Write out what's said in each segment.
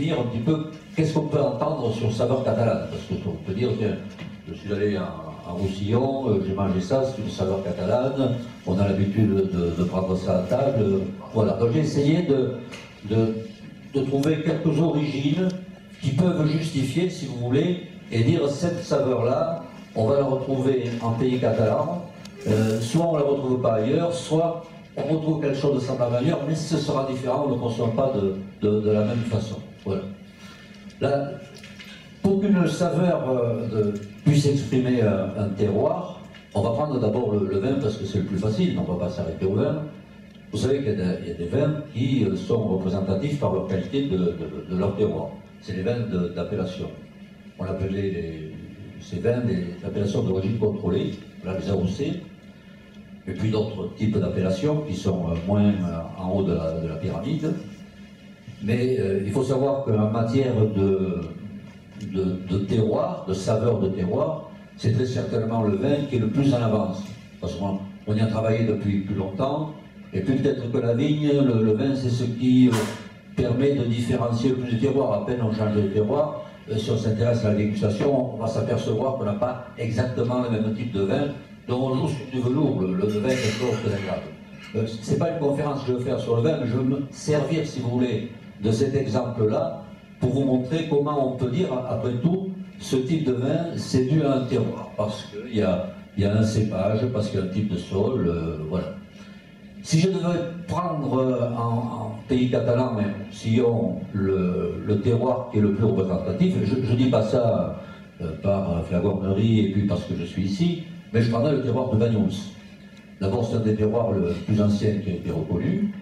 définir un petit peu qu'est-ce qu'on peut entendre sur saveur catalane. Parce qu'on peut dire, tiens, je suis allé à Roussillon, j'ai mangé ça, c'est une saveur catalane, on a l'habitude de prendre ça à table. Voilà, donc j'ai essayé de trouver quelques origines qui peuvent justifier, si vous voulez, et dire cette saveur-là, on va la retrouver en pays catalan, soit on ne la retrouve pas ailleurs, soit on retrouve quelque chose de semblable ailleurs, mais ce sera différent, on ne le consomme pas de la même façon. Voilà. Là, pour qu'une saveur puisse exprimer un terroir, on va prendre d'abord le vin parce que c'est le plus facile, on ne va pas s'arrêter au vin. Vous savez qu'il y a des vins qui sont représentatifs par leur qualité de leur terroir. C'est les vins d'appellation. On appelait ces vins des appellations d'origine contrôlée, là, les AOC, et puis d'autres types d'appellations qui sont moins en haut de la pyramide. Mais il faut savoir qu'en matière de terroir, de saveur de terroir, c'est très certainement le vin qui est le plus en avance. Parce qu'on y a travaillé depuis plus longtemps, et puis peut-être que la vigne, le vin, c'est ce qui permet de différencier le plus de terroir. À peine on change de terroir, si on s'intéresse à la dégustation, on va s'apercevoir qu'on n'a pas exactement le même type de vin, donc on joue sur du velours, le vin est quelque chose d'agréable. Ce n'est pas une conférence que je veux faire sur le vin, mais je veux me servir, si vous voulez, de cet exemple-là, pour vous montrer comment on peut dire, après tout, ce type de vin, c'est dû à un terroir, parce qu'il y a un cépage, parce qu'il y a un type de sol, voilà. Si je devais prendre en pays catalan, mais sillon, le terroir qui est le plus représentatif, je ne dis pas ça par flagornerie et puis parce que je suis ici, mais je prendrais le terroir de Banyuls. D'abord, c'est un des terroirs le plus ancien qui a été reconnu.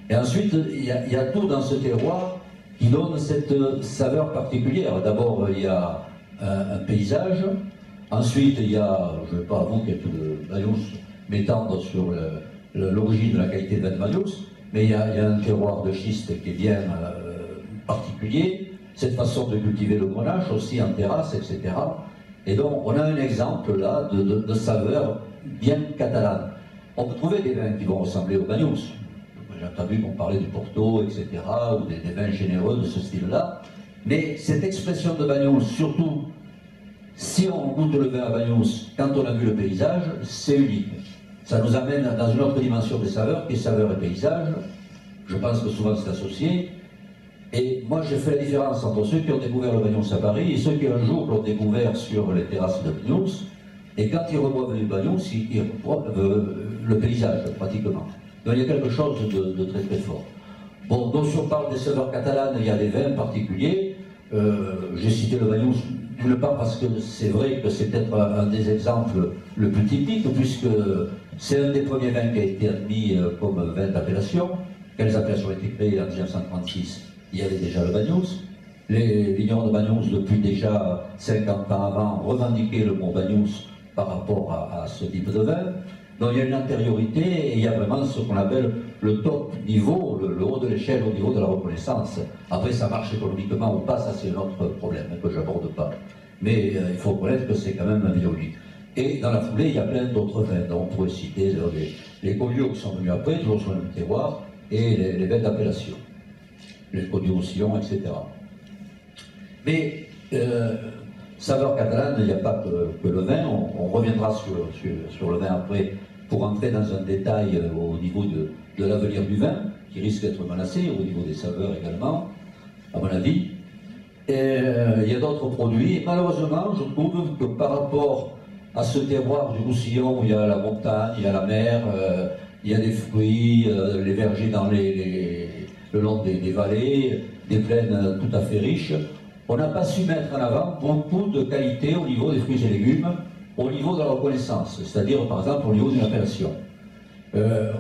Et ensuite, il y a tout dans ce terroir qui donne cette saveur particulière. D'abord, il y a un paysage. Ensuite, il y a, je ne vais pas avouer quelques Banyuls m'étendre sur l'origine de la qualité de vin de Banyuls, mais il y a un terroir de schiste qui est bien particulier. Cette façon de cultiver le grenache aussi en terrasse, etc. Et donc, on a un exemple là de saveur bien catalane. On peut trouver des vins qui vont ressembler aux Banyuls. J'ai entendu qu'on parlait du Porto, etc., ou des vins généreux de ce style-là. Mais cette expression de Banyuls, surtout si on goûte le vin à Banyuls quand on a vu le paysage, c'est unique. Ça nous amène dans une autre dimension des saveurs, qui est saveur et paysage. Je pense que souvent c'est associé. Et moi, j'ai fait la différence entre ceux qui ont découvert le Banyuls à Paris et ceux qui un jour l'ont découvert sur les terrasses de Banyuls. Et quand ils reboivent le Banyuls, ils reboivent le paysage, pratiquement. Donc il y a quelque chose de très très fort. Bon, donc si on parle des saveurs catalanes, il y a des vins particuliers. J'ai cité le Banyuls, d'une part parce que c'est vrai que c'est peut-être un des exemples le plus typique, puisque c'est un des premiers vins qui a été admis comme vin d'appellation. Quand les appellations ont été créées en 1936, il y avait déjà le Banyuls. Les vignerons de Banyuls, depuis déjà 50 ans avant, revendiquaient le mot Banyuls par rapport à ce type de vin. Donc il y a une antériorité et il y a vraiment ce qu'on appelle le top niveau, le haut de l'échelle au niveau de la reconnaissance. Après, ça marche économiquement ou pas, ça c'est un autre problème que je n'aborde pas. Mais il faut reconnaître que c'est quand même un biologique. Et dans la foulée, il y a plein d'autres vins. Donc on pourrait citer les Collioures qui sont venus après, toujours sur le même terroir, et les vins d'appellation. Les Côtes-du-Roussillon, etc. Mais saveur catalane, il n'y a pas que le vin. On reviendra sur le vin après pour entrer dans un détail au niveau de l'avenir du vin, qui risque d'être menacé, au niveau des saveurs également, à mon avis. Et il y a d'autres produits. Et malheureusement, je trouve que par rapport à ce terroir du Roussillon, où il y a la montagne, il y a la mer, il y a des fruits, les vergers le long des vallées, des plaines tout à fait riches, on n'a pas su mettre en avant beaucoup de qualités au niveau des fruits et légumes, au niveau de la reconnaissance, c'est-à-dire par exemple au niveau d'une appellation.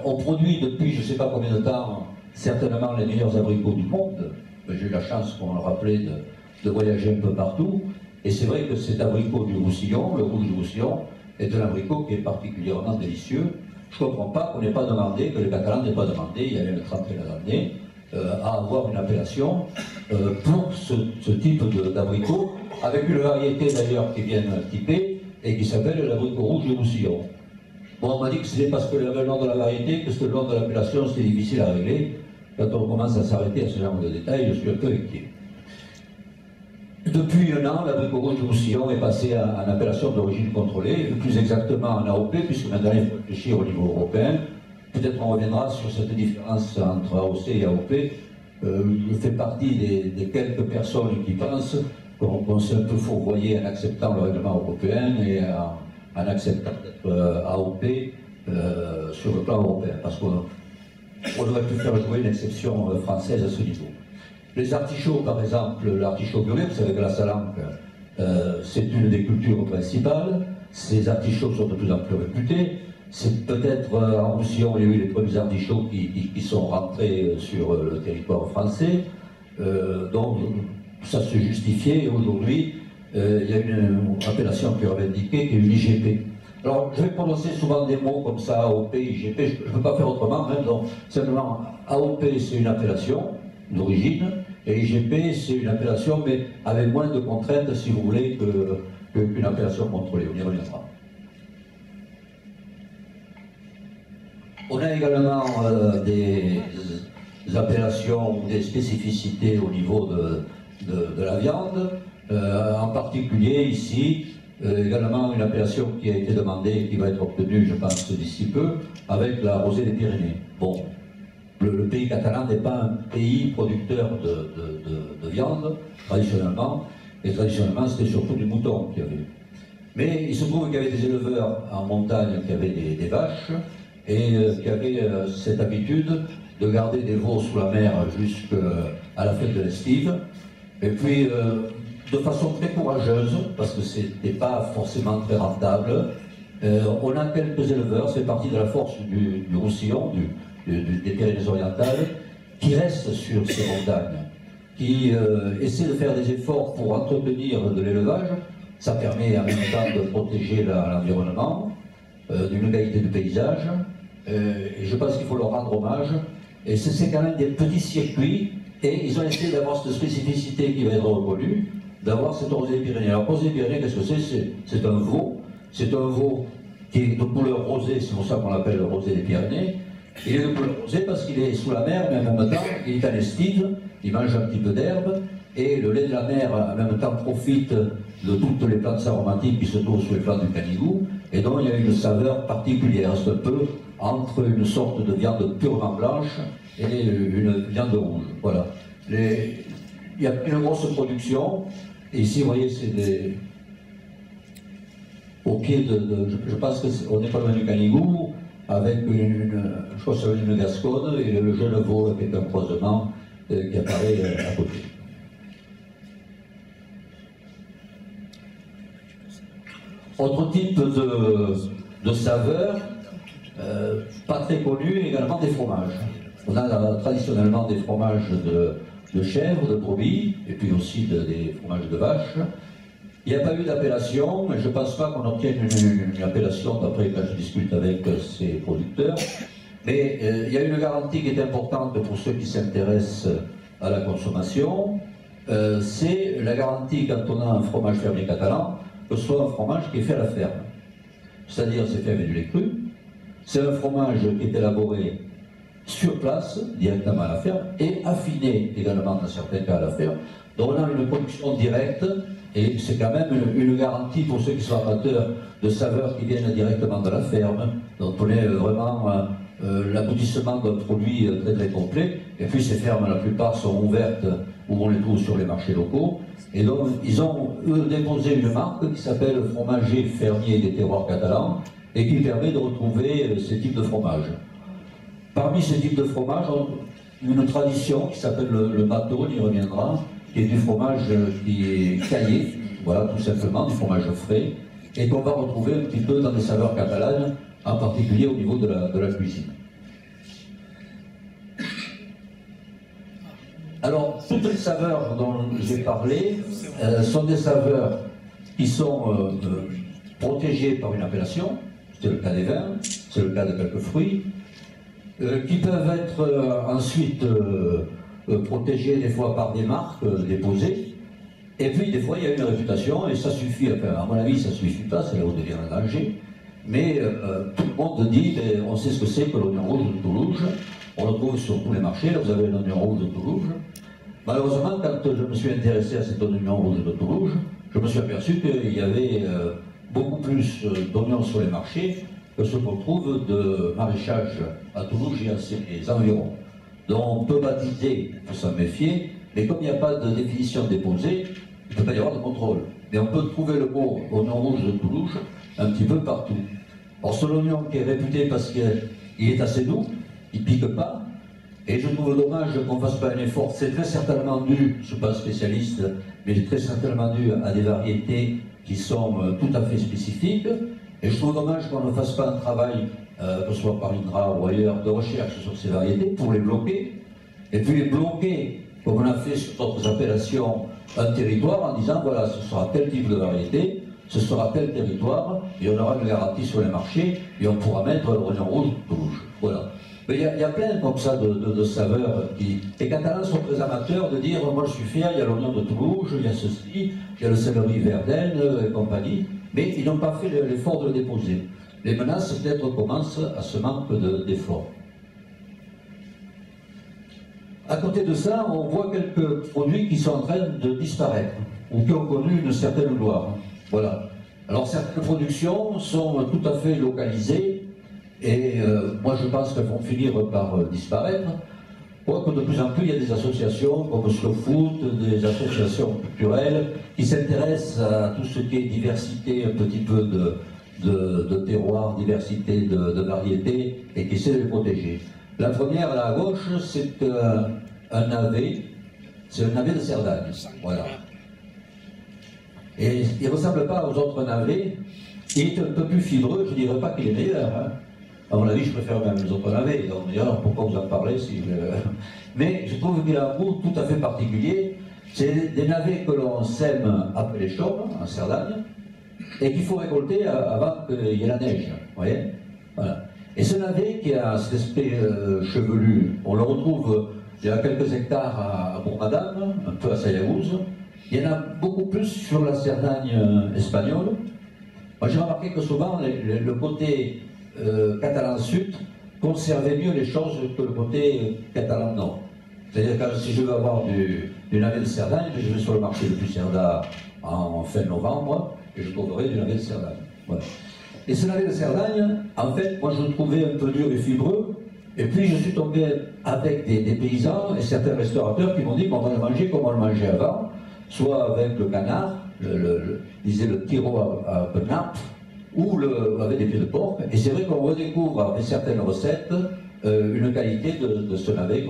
On produit depuis je ne sais pas combien de temps certainement les meilleurs abricots du monde. J'ai eu la chance, pour me rappeler, de voyager un peu partout, et c'est vrai que cet abricot du Roussillon, le rouge du Roussillon, est un abricot qui est particulièrement délicieux. Je ne comprends pas qu'on n'ait pas demandé, que les Catalans n'aient pas demandé, il y a même 31 années, à avoir une appellation pour ce type d'abricot, avec une variété d'ailleurs qui vient typée et qui s'appelle l'abricot rouge du Roussillon. Bon, on m'a dit que c'était parce que le nom de la variété, que c'était le nom de l'appellation, c'était difficile à régler. Quand on commence à s'arrêter à ce genre de détails, je suis un peu inquiet. Depuis un an, l'abricot rouge du Roussillon est passé en appellation d'origine contrôlée, plus exactement en AOP, puisque maintenant il faut réfléchir au niveau européen. Peut-être on reviendra sur cette différence entre AOC et AOP. Je fais partie des quelques personnes qui pensent qu'on s'est un peu fourvoyé en acceptant le règlement européen et en acceptant d'être AOP sur le plan européen, parce qu'on aurait pu faire jouer une exception française à ce niveau. Les artichauts, par exemple, l'artichaut violet, vous savez que la Salanque, c'est une des cultures principales. Ces artichauts sont de plus en plus réputés. C'est peut-être en Roussillon, il y a eu les premiers artichauts qui sont rentrés sur le territoire français. Donc, ça se justifiait. Et aujourd'hui, il y a une appellation qui est revendiquée, qui est une IGP. Alors, je vais prononcer souvent des mots comme ça, AOP, IGP, je ne peux pas faire autrement, même donc, simplement, AOP, c'est une appellation d'origine, et IGP, c'est une appellation, mais avec moins de contraintes, si vous voulez, qu'une appellation contrôlée. On y reviendra. On a également des appellations, des spécificités au niveau de la viande, en particulier ici, également une appellation qui a été demandée et qui va être obtenue, je pense, d'ici peu, avec la rosée des Pyrénées. Bon, le pays catalan n'est pas un pays producteur de viande, traditionnellement, et traditionnellement c'était surtout du mouton qu'il y avait. Mais il se trouve qu'il y avait des éleveurs en montagne qui avaient des vaches, et qui avaient cette habitude de garder des veaux sous la mer jusqu'à la fin de l'estive, et puis de façon très courageuse, parce que ce n'était pas forcément très rentable, on a quelques éleveurs, c'est partie de la force du Roussillon, des Pyrénées-Orientales, qui restent sur ces montagnes, qui essaient de faire des efforts pour entretenir de l'élevage. Ça permet en même temps de protéger l'environnement, d'une qualité de paysage, et je pense qu'il faut leur rendre hommage. Et c'est quand même des petits circuits, et ils ont essayé d'avoir cette spécificité qui va être reconnue, d'avoir cette rosée des Pyrénées. Alors, rosée des Pyrénées, qu'est-ce que c'est? C'est un veau. C'est un veau qui est de couleur rosée, c'est pour ça qu'on l'appelle rosée des Pyrénées. Il est de couleur rosée parce qu'il est sous la mer, mais en même temps, il est en estive, il mange un petit peu d'herbe, et le lait de la mer, en même temps, profite de toutes les plantes aromatiques qui se trouvent sur les flancs du Canigou, et donc il y a une saveur particulière. C'est un peu entre une sorte de viande purement blanche et une viande rouge. Voilà. Il y a une grosse production, et ici, vous voyez, c'est des... Au pied je pense qu'on n'est pas loin du Canigou, avec je crois que c'est une Gasconne, et le jeune veau avec un croisement qui apparaît à côté. Autre type de saveur, pas très connu, également des fromages. On a traditionnellement des fromages de chèvre, de brebis, et puis aussi des fromages de vache. Il n'y a pas eu d'appellation, mais je ne pense pas qu'on obtienne une appellation d'après quand je discute avec ces producteurs. Mais il y a une garantie qui est importante pour ceux qui s'intéressent à la consommation. C'est la garantie quand on a un fromage fermier catalan, que ce soit un fromage qui est fait à la ferme. C'est-à-dire c'est fait avec du lait cru. C'est un fromage qui est élaboré sur place, directement à la ferme, et affiné également dans certains cas à la ferme. Donc on a une production directe, et c'est quand même une garantie pour ceux qui sont amateurs de saveurs qui viennent directement de la ferme. Donc on est vraiment l'aboutissement d'un produit très très complet. Et puis ces fermes, la plupart sont ouvertes, où on les trouve sur les marchés locaux. Et donc ils ont déposé une marque qui s'appelle Fromager Fermier des Terroirs Catalans, et qui permet de retrouver ces types de fromages. Parmi ces types de fromages, une tradition qui s'appelle le bateau, on y reviendra, qui est du fromage qui est caillé, voilà, tout simplement, du fromage frais, et qu'on va retrouver un petit peu dans des saveurs catalanes, en particulier au niveau de la cuisine. Alors, toutes les saveurs dont j'ai parlé sont des saveurs qui sont protégées par une appellation, c'est le cas des vins, c'est le cas de quelques fruits, qui peuvent être ensuite protégés des fois par des marques déposées, et puis des fois il y a une réputation, et ça suffit, enfin, à mon avis ça ne suffit pas, c'est là où devient un danger, mais tout le monde dit, on sait ce que c'est que l'oignon rouge de Toulouse, on le trouve sur tous les marchés, là vous avez l'oignon rouge de Toulouse, Malheureusement, quand je me suis intéressé à cet oignon rouge de Toulouse, je me suis aperçu qu'il y avait beaucoup plus d'oignons sur les marchés que ce qu'on trouve de maraîchage à Toulouse et à ses environs. Donc on peut baptiser, il faut s'en méfier, mais comme il n'y a pas de définition déposée, il ne peut pas y avoir de contrôle. Mais on peut trouver le mot oignon rouge de Toulouse un petit peu partout. Or, c'est l'oignon qui est réputé parce qu'il est assez doux, il ne pique pas, et je trouve dommage qu'on ne fasse pas un effort. C'est très certainement dû, je ne suis pas spécialiste, mais c'est très certainement dû à des variétés qui sont tout à fait spécifiques, et je trouve dommage qu'on ne fasse pas un travail, que ce soit par l'INRA ou ailleurs, de recherche sur ces variétés pour les bloquer, et puis les bloquer, comme on a fait sur d'autres appellations, un territoire en disant voilà, ce sera tel type de variété, ce sera tel territoire, et on aura une garantie sur les marchés, et on pourra mettre l'oignon rouge de Toulouse. Voilà. Mais il y a plein comme ça de saveurs qui... Les Catalans sont très amateurs de dire moi je suis fier, il y a l'oignon de Toulouse, il y a ceci, il y a le céleri Verdun et compagnie, mais ils n'ont pas fait l'effort de le déposer. Les menaces peut-être commencent à ce manque d'effort. À côté de ça, on voit quelques produits qui sont en train de disparaître, ou qui ont connu une certaine gloire. Voilà. Alors certaines productions sont tout à fait localisées, et moi je pense qu'elles vont finir par disparaître, quoique de plus en plus il y a des associations comme Slow Food, des associations culturelles qui s'intéressent à tout ce qui est diversité, un petit peu de terroir, diversité de variétés, et qui essaient de les protéger. La première, là à gauche, c'est un navet, c'est un navet de Cerdagne, voilà. Et il ne ressemble pas aux autres navets, il est un peu plus fibreux, je ne dirais pas qu'il est meilleur, hein. À mon avis, je préfère même les autres navets, donc d'ailleurs, pourquoi vous en parlez si Mais je trouve qu'il a un goût tout à fait particulier. C'est des navets que l'on sème après les chaumes, en Cerdagne, et qu'il faut récolter avant qu'il y ait la neige, vous voyez, voilà. Et ce navet qui a cet aspect chevelu, on le retrouve, il y a quelques hectares à Bourg-Madame, un peu à Sayagouz. Il y en a beaucoup plus sur la Cerdagne espagnole. Moi j'ai remarqué que souvent le côté catalan sud conservait mieux les choses que le côté catalan nord. C'est-à-dire que si je veux avoir du navet de Cerdagne, je vais sur le marché de Pucerda en fin novembre et je trouverai du navet de Cerdagne. Voilà. Et ce navet de Cerdagne, en fait, moi je le trouvais un peu dur et fibreux, et puis je suis tombé avec des paysans et certains restaurateurs qui m'ont dit qu'on va le manger comme on le mangeait avant, soit avec le canard, ils disaient le tiro à nappe, ou avec des pieds de porc, et c'est vrai qu'on redécouvre avec certaines recettes une qualité de ce navet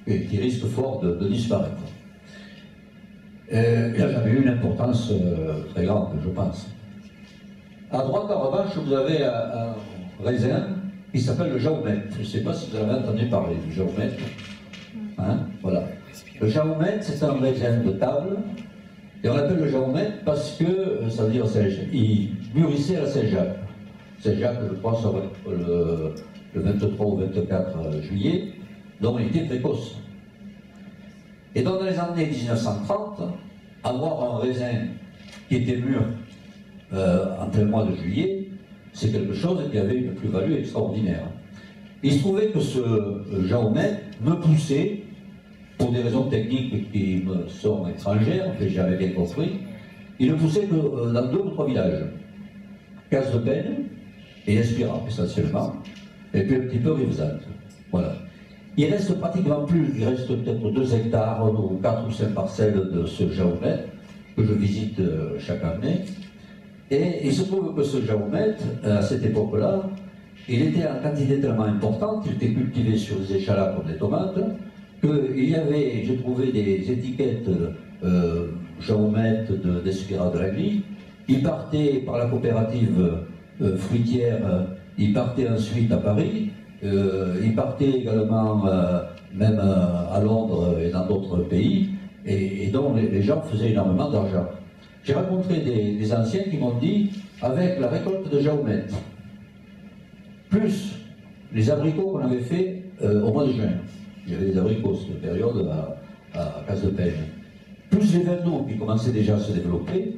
qui risque fort de disparaître. Il n'a jamais eu une importance très grande, je pense. À droite, en revanche, vous avez un raisin qui s'appelle le Jaumet. Je ne sais pas si vous avez entendu parler du Jaumet. Hein, voilà. Le Jaumet, c'est un raisin de table. Et on l'appelle le Jaumet parce que, ça veut dire, il mûrissait à Saint-Jacques. Saint-Jacques, je crois, ça va être le 23 ou 24 juillet. Donc, il était précoce. Et donc, dans les années 1930, avoir un raisin qui était mûr en plein mois de juillet, c'est quelque chose qui avait une plus-value extraordinaire. Il se trouvait que ce Jaumet me poussait, pour des raisons techniques qui me sont étrangères, que j'avais bien compris, il me poussait que dans 2 ou 3 villages. Casse-de-Peigne et Espira, essentiellement, et puis un petit peu Rivesaltes. Voilà. Il reste pratiquement plus, il reste peut-être 2 hectares ou 4 ou 5 parcelles de ce Jaumet, que je visite chaque année. Et il se trouve que ce Jaumet, à cette époque-là, il était en quantité tellement importante, il était cultivé sur des échalas comme des tomates, qu'il y avait, j'ai trouvé des étiquettes Jaumet d'Espira de l'Agly. Il partait par la coopérative fruitière, il partait ensuite à Paris, il partait également même à Londres et dans d'autres pays, et donc les gens faisaient énormément d'argent. J'ai rencontré des anciens qui m'ont dit, avec la récolte de Jaumet, plus les abricots qu'on avait fait au mois de juin, il y avait des abricots cette période à Casse-de-Peigne, plus les vins doux qui commençaient déjà à se développer,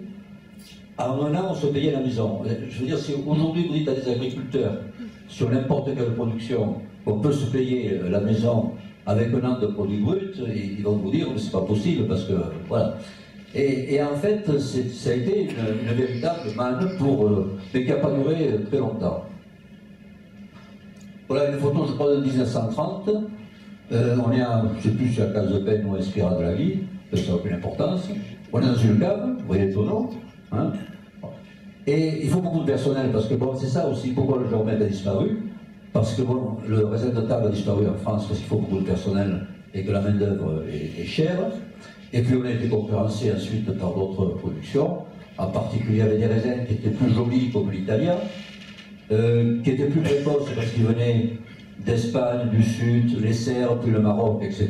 en un an on se payait la maison. Je veux dire, si aujourd'hui vous dites à des agriculteurs, sur n'importe quelle production, qu'on peut se payer la maison avec un an de produit brut, ils vont vous dire que c'est pas possible parce que voilà. Et en fait, ça a été une véritable manne mais qui n'a pas duré très longtemps. Voilà une photo, je crois, de 1930. On est à, je ne sais plus si à Case de Peine ou Espira de la Vie, ça n'a aucune importance. On est dans une cave, vous voyez le tonneau. Hein, et il faut beaucoup de personnel, parce que bon, c'est ça aussi, pourquoi le géomètre a disparu. Parce que bon, le réseau de table a disparu en France parce qu'il faut beaucoup de personnel et que la main-d'œuvre est chère. Et puis on a été concurrencé ensuite par d'autres productions, en particulier avec des raisins qui étaient plus jolis comme l'italien, qui étaient plus précoces parce qu'ils venaient d'Espagne, du Sud, les Serres, puis le Maroc, etc.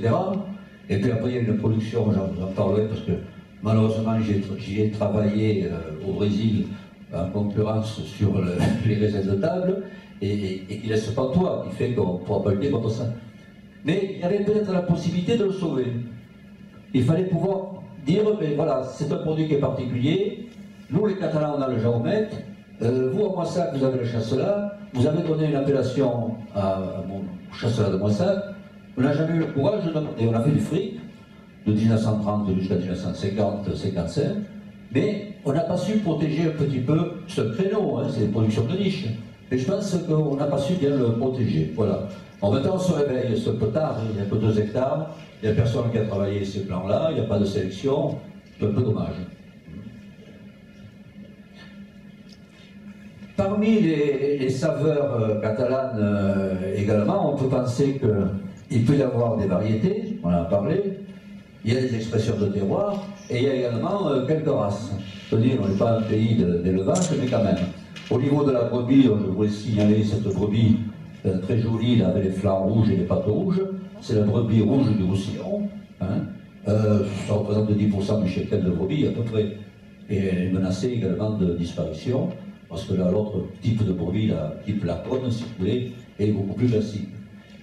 Et puis après il y a une production, j'en parlerai parce que malheureusement j'y ai travaillé au Brésil en concurrence sur les raisins de table, et qui laisse pas de toit, qui fait qu'on ne pourra pas lutter contre ça. Mais il y avait peut-être la possibilité de le sauver. Il fallait pouvoir dire, mais voilà, c'est un produit qui est particulier, nous les Catalans on a le géomètre, vous à Moissac vous avez le chasselas, vous avez donné une appellation à mon chasselas de Moissac, on n'a jamais eu le courage de demander, on a fait du fric, de 1930 jusqu'à 1950-55, mais on n'a pas su protéger un petit peu ce créneau, hein, c'est une production de niche. Et je pense qu'on n'a pas su bien le protéger. Voilà. En même temps, on se réveille, c'est un peu tard, il n'y a que 2 hectares, il n'y a personne qui a travaillé ces plans-là, il n'y a pas de sélection, c'est un peu dommage. Parmi les saveurs catalanes également, on peut penser qu'il peut y avoir des variétés, on en a parlé, il y a des expressions de terroir, et il y a également quelques races. C'est-à-dire, on n'est pas un pays d'élevage, mais quand même. Au niveau de la brebis, je voulais signaler cette brebis très jolie, là, avec les flancs rouges et les pattes rouges. C'est la brebis rouge du Roussillon. Hein. Ça représente 10% du cheptel de brebis à peu près. Et elle est menacée également de disparition, parce que là, l'autre type de brebis, là, type Laconne, si vous voulez, est beaucoup plus classique.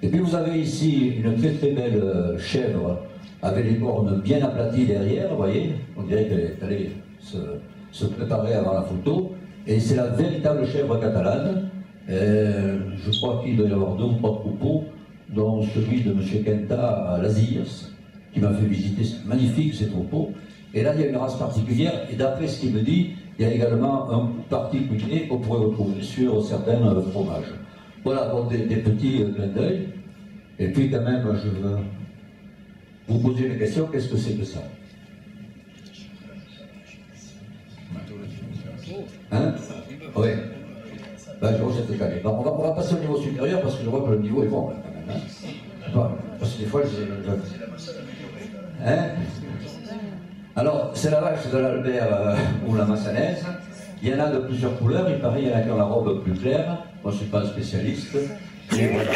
Et puis vous avez ici une très très belle chèvre, avec les cornes bien aplaties derrière, vous voyez, on dirait qu'elle est allée se préparer avant la photo. Et c'est la véritable chèvre catalane. Je crois qu'il doit y avoir 2 ou 3 troupeaux, dont celui de M. Quenta à Lazillas, qui m'a fait visiter, c'est magnifique ces troupeaux. Et là, il y a une race particulière, et d'après ce qu'il me dit, il y a également un goût particulier qu'on pourrait retrouver sur certains fromages. Voilà, donc des petits clins d'œil. Et puis quand même, je veux vous poser une question, qu'est-ce que c'est que ça? Hein? Oui. Ben, je rejette le calé. On va passer au niveau supérieur parce que je vois que le niveau est bon, là, quand même. Hein? Parce que des fois, Hein? Alors, c'est la vache de l'Albert ou la Massanaise. Il y en a de plusieurs couleurs. Il paraît qu'il y en a qui ont la robe plus claire. Moi, je ne suis pas un spécialiste. Et voilà.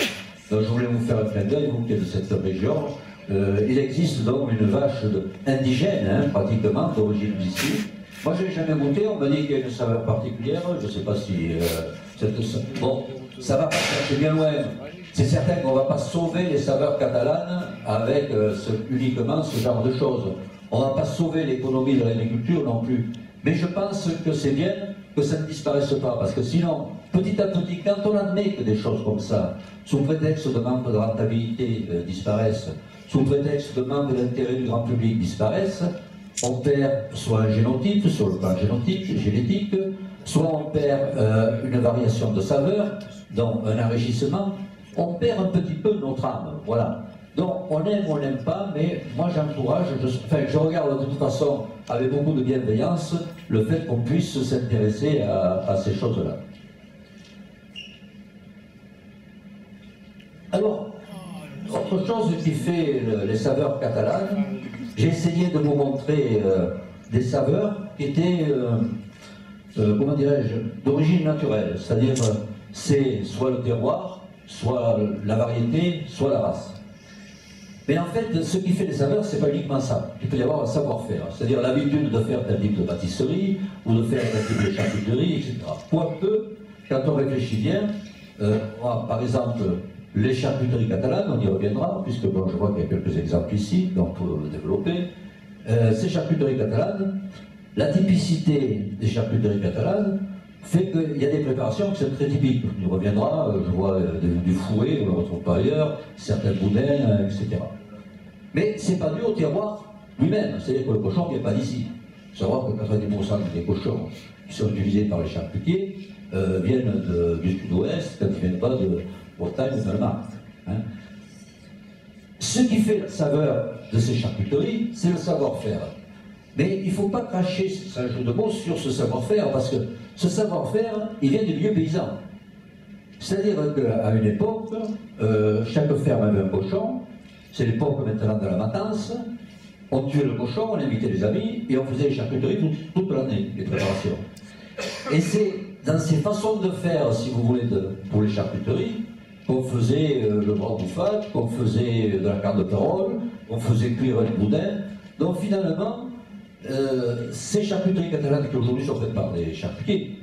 Donc, je voulais vous faire un clin d'œil, vous qui êtes de cette région. Il existe donc une vache indigène, hein, pratiquement, d'origine d'ici. Moi, je n'ai jamais goûté, on m'a dit qu'il y a une saveur particulière, je ne sais pas si... bon, ça va pas chercher bien loin. C'est certain qu'on ne va pas sauver les saveurs catalanes avec uniquement ce genre de choses. On ne va pas sauver l'économie de l'agriculture non plus. Mais je pense que c'est bien que ça ne disparaisse pas, parce que sinon, petit à petit, quand on admet que des choses comme ça, sous prétexte de manque de rentabilité, disparaissent, sous prétexte de manque d'intérêt du grand public, disparaissent, on perd soit un génotype, sur le plan génétique, soit on perd une variation de saveur, donc un enrichissement, on perd un petit peu notre âme, voilà. Donc on aime ou on n'aime pas, mais moi j'encourage, je regarde de toute façon avec beaucoup de bienveillance le fait qu'on puisse s'intéresser à ces choses-là. Alors, autre chose qui fait les saveurs catalanes, j'ai essayé de vous montrer des saveurs qui étaient, comment dirais-je, d'origine naturelle, c'est-à-dire c'est soit le terroir, soit la variété, soit la race. Mais en fait, ce qui fait les saveurs, c'est pas uniquement ça. Il peut y avoir un savoir-faire, c'est-à-dire l'habitude de faire tel type de pâtisserie, ou de faire tel type de charcuterie, etc. Quoique, quand on réfléchit bien, par exemple, les charcuteries catalanes, on y reviendra, puisque bon, je vois qu'il y a quelques exemples ici, donc pour le développer. Ces charcuteries catalanes, la typicité des charcuteries catalanes, fait qu'il y a des préparations qui sont très typiques. On y reviendra, je vois du fouet, on ne le retrouve pas ailleurs, certains boudins, etc. Mais c'est pas dû au terroir lui-même, c'est-à-dire que le cochon ne vient pas d'ici. Il faut savoir que 90% des cochons qui sont utilisés par les charcutiers viennent du sud-ouest, quand ils ne viennent pas de Bretagne ou d'Allemagne. Hein. Ce qui fait la saveur de ces charcuteries, c'est le savoir-faire. Mais il ne faut pas cracher, c'est un jeu de mots, sur ce savoir-faire, parce que ce savoir-faire, il vient du milieu paysan. C'est-à-dire qu'à une époque, chaque ferme avait un cochon, c'est l'époque maintenant de la matance, on tuait le cochon, on invitait les amis, et on faisait les charcuteries toute l'année, les préparations. Et c'est dans ces façons de faire, si vous voulez, pour les charcuteries, qu'on faisait le bras bouffat, qu'on faisait de la carte de parole, qu'on faisait cuire les boudins. Donc finalement, ces charcuteries catalanes qui aujourd'hui sont faites par des charcutiers,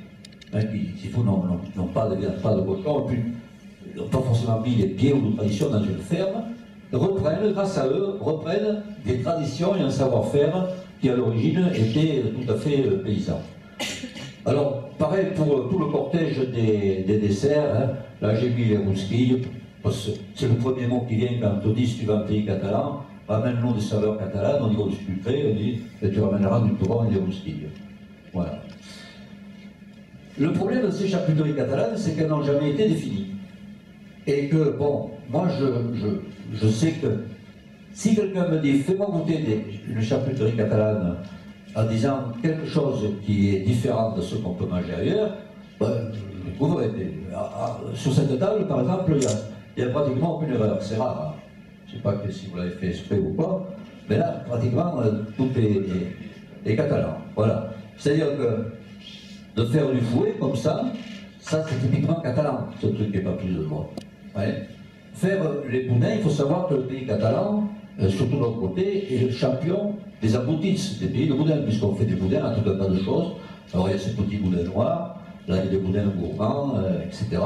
hein, qui n'ont pas de cochon, puis n'ont pas forcément mis les pieds ou de tradition dans une ferme, reprennent, grâce à eux, reprennent des traditions et un savoir-faire qui à l'origine était tout à fait paysan. Alors, pareil pour tout le cortège des desserts, hein, là j'ai mis les rousquilles, c'est le premier mot qui vient quand on dit si tu vas en pays catalan, ramène-nous des saveurs catalanes, on dit du sucré, on dit et tu ramèneras du touron et des rousquilles. Voilà. Le problème de ces charcuteries catalanes, c'est qu'elles n'ont jamais été définies. Et que, bon, moi je sais que si quelqu'un me dit fais-moi goûter une charcuterie catalane en disant quelque chose qui est différent de ce qu'on peut manger ailleurs, ben, je trouverai. Sur cette table, par exemple, il y a pratiquement aucune erreur, c'est rare. Hein. Je ne sais pas si vous l'avez fait exprès ou pas, mais là, pratiquement, tout est catalan. Voilà. C'est-à-dire que de faire du fouet comme ça c'est typiquement catalan, ce truc n'est pas plus de droit. Ouais. Faire les boudins, il faut savoir que le pays catalan, surtout de l'autre côté, est le champion des emboutisses, des pays de boudins, puisqu'on fait des boudins à tout un tas de choses. Alors il y a ces petits boudins noirs, là il y a des boudins gourmands, etc.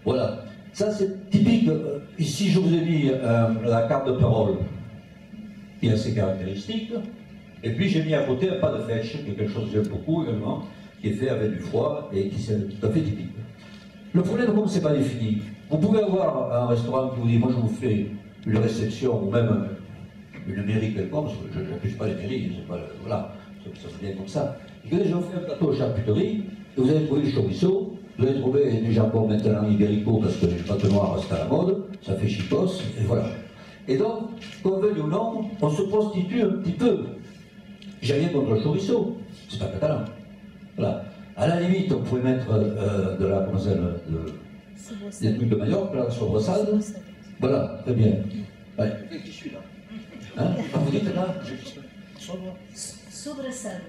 Voilà. Ça c'est typique. Ici je vous ai mis la carte de parole qui a ses caractéristiques. Et puis j'ai mis à côté un pas de fèche, qui est quelque chose que j'aime beaucoup également, qui est fait avec du foie et qui est tout à fait typique. Le problème, comme ce n'est pas défini, vous pouvez avoir un restaurant qui vous dit moi je vous fais une réception ou même une mairie quelconque, parce que je n'accuse pas les mairies, voilà, ça se vient comme ça. Et que je vous fais un plateau de charcuterie, et vous allez trouver du chorizo, vous allez trouver du jambon maintenant ibérico parce que les pâtes noires restent à la mode, ça fait chicos, et voilà. Et donc, qu'on veuille ou non, on se prostitue un petit peu. J'ai rien contre le chorizo, c'est pas catalan. Voilà. À la limite, on pouvait mettre de la, comment ça, des trucs de Majorque, là, sur Brossade. Voilà, très bien. Ouais. Qui suis là. Hein? Vous dites là Sobressade.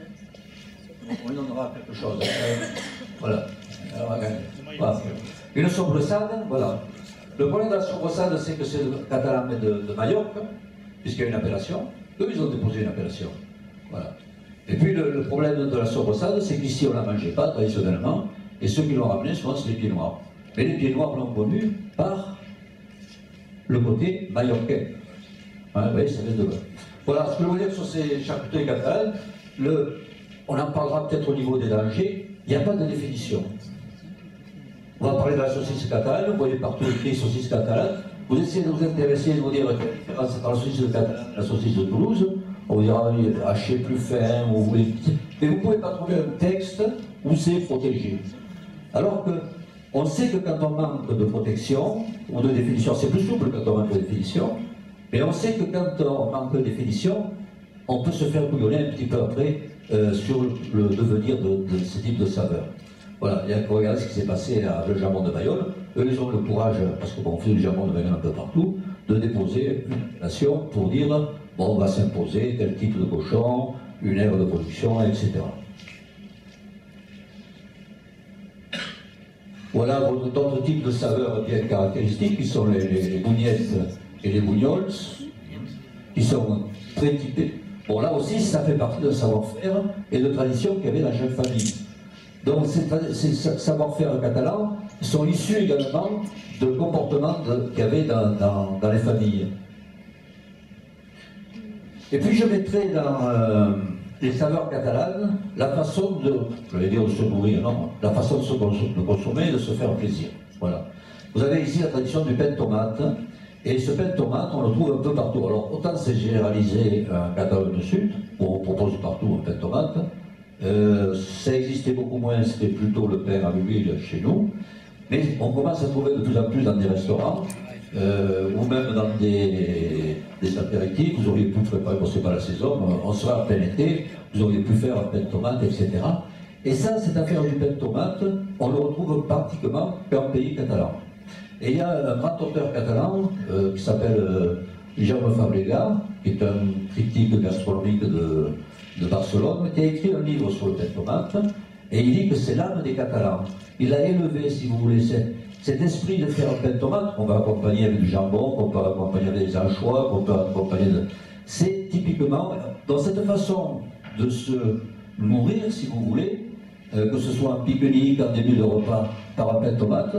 On en aura quelque chose. Voilà. Alors, voilà. Une sobressade, voilà. Le problème de la sobressade, c'est que c'est le catalan de Majorque, puisqu'il y a une appellation. Eux, ils ont déposé une appellation. Voilà. Et puis le problème de la sobressade, c'est qu'ici on ne la mangeait pas traditionnellement, et ceux qui l'ont ramené, souvent, c'est les pieds noirs. Mais les pieds noirs l'ont connu par le côté majorquais. Hein, vous voyez, ça vient de là. Voilà, ce que je veux dire sur ces charcuteries catalanes, on en parlera peut-être au niveau des dangers, il n'y a pas de définition. On va parler de la saucisse catalane, vous voyez partout écrit saucisse catalane, vous essayez de vous intéresser et de vous dire quelle différence entre la saucisse catalane et la saucisse de Toulouse, on vous dira haché plus fin, ou vous voulez... Mais vous ne pouvez pas trouver un texte où c'est protégé. Alors que on sait que quand on manque de protection ou de définition, c'est plus souple quand on manque de définition, mais on sait que quand on manque de définition, on peut se faire bouillonner un petit peu après sur le devenir de ce type de saveur. Voilà, il y a qu'à regarder ce qui s'est passé avec le jambon de Mayol. Eux, ils ont le courage, parce que bon, on fait du jambon de Mayol un peu partout, de déposer une appellation pour dire bon, on va s'imposer tel type de cochon, une aire de production, etc. Voilà d'autres types de saveurs bien caractéristiques qui sont les bougnettes et les bougnols, qui sont très typés. Bon, là aussi, ça fait partie d'un savoir-faire et de tradition qu'il y avait dans chaque famille. Donc, ces savoir-faire catalans sont issus également de comportements qu'il y avait dans les familles. Et puis, je mettrai les saveurs catalanes, la façon de, je vais dire de se nourrir, non, la façon de consommer et de se faire plaisir. Voilà. Vous avez ici la tradition du pain de tomate, et ce pain de tomate, on le trouve un peu partout. Alors, autant c'est généralisé en Catalogne du Sud, où on propose partout un pain de tomate, ça existait beaucoup moins, c'était plutôt le pain à l'huile chez nous, mais on commence à trouver de plus en plus dans des restaurants, ou même dans des apéritifs. Vous auriez pu préparer, bon c'est pas la saison, on sera en plein été, vous auriez pu faire un pain de tomate, etc. Et ça, cette affaire du pain de tomate, on le retrouve pratiquement qu'en pays catalan. Et il y a un grand auteur catalan qui s'appelle Jaume Fabregat, qui est un critique gastronomique de Barcelone, qui a écrit un livre sur le pain de tomate, et il dit que c'est l'âme des Catalans. Il a élevé, si vous voulez, cet esprit de faire un pain de tomate, qu'on va accompagner avec du jambon, qu'on peut accompagner avec des anchois, qu'on peut accompagner de... C'est typiquement, dans cette façon de se nourrir, si vous voulez, que ce soit en pique-nique, en début de repas, par un pain de tomate,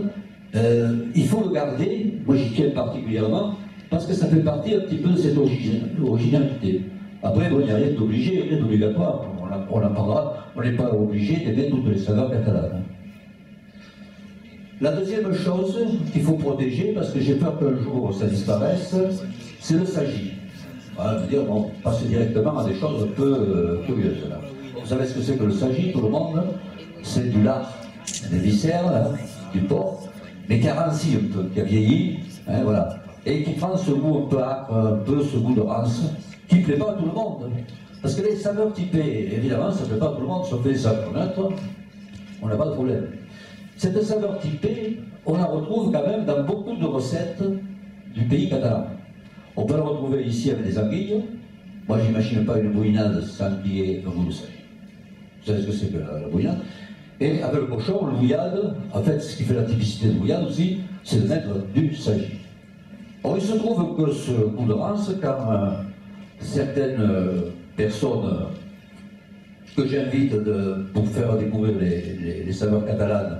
il faut le garder, moi j'y tiens particulièrement, parce que ça fait partie un petit peu de cette originalité. Après, il n'y a rien d'obligé, rien d'obligatoire, on l'apprendra, on n'est pas obligé d'aimer toutes les saveurs catalanes. La deuxième chose qu'il faut protéger, parce que j'ai peur qu'un jour ça disparaisse, c'est le sagis. Voilà, je veux dire, on passe directement à des choses un peu curieuses. Là. Vous savez ce que c'est que le sagis, tout le monde? C'est du lard, des viscères, là, du porc, mais qui a ranci un peu, qui a vieilli, hein, voilà, et qui prend ce goût un peu âcre, un peu ce goût de rance, qui ne plaît pas à tout le monde. Parce que les saveurs typées, évidemment, ça ne plaît pas à tout le monde, si on fait ça connaître, on n'a pas de problème. Cette saveur typée, on la retrouve quand même dans beaucoup de recettes du pays catalan. On peut la retrouver ici avec des anguilles. Moi, j'imagine pas une bouinnade sans qu'il y ait un goût de sagis. Vous savez ce que c'est que la bouinnade? Et avec le cochon, le bouillade, en fait, ce qui fait la typicité de bouillade aussi, c'est de mettre du sagis. Or, il se trouve que ce goût de rance, quand certaines personnes que j'invite pour faire découvrir les saveurs catalanes,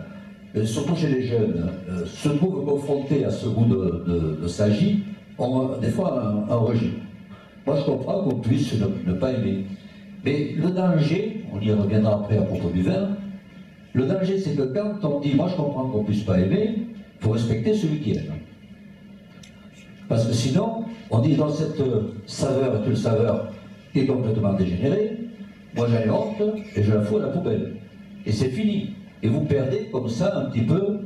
surtout chez les jeunes, se trouvent confrontés à ce goût de sagis, ont des fois un rejet. Moi, je comprends qu'on puisse ne pas aimer. Mais le danger, on y reviendra après à propos du vin, le danger, c'est que quand on dit, moi je comprends qu'on ne puisse pas aimer, il faut respecter celui qui aime. Parce que sinon, on dit dans cette saveur est une saveur qui est complètement dégénérée, moi j'en ai honte et je la fous à la poubelle. Et c'est fini. Et vous perdez comme ça un petit peu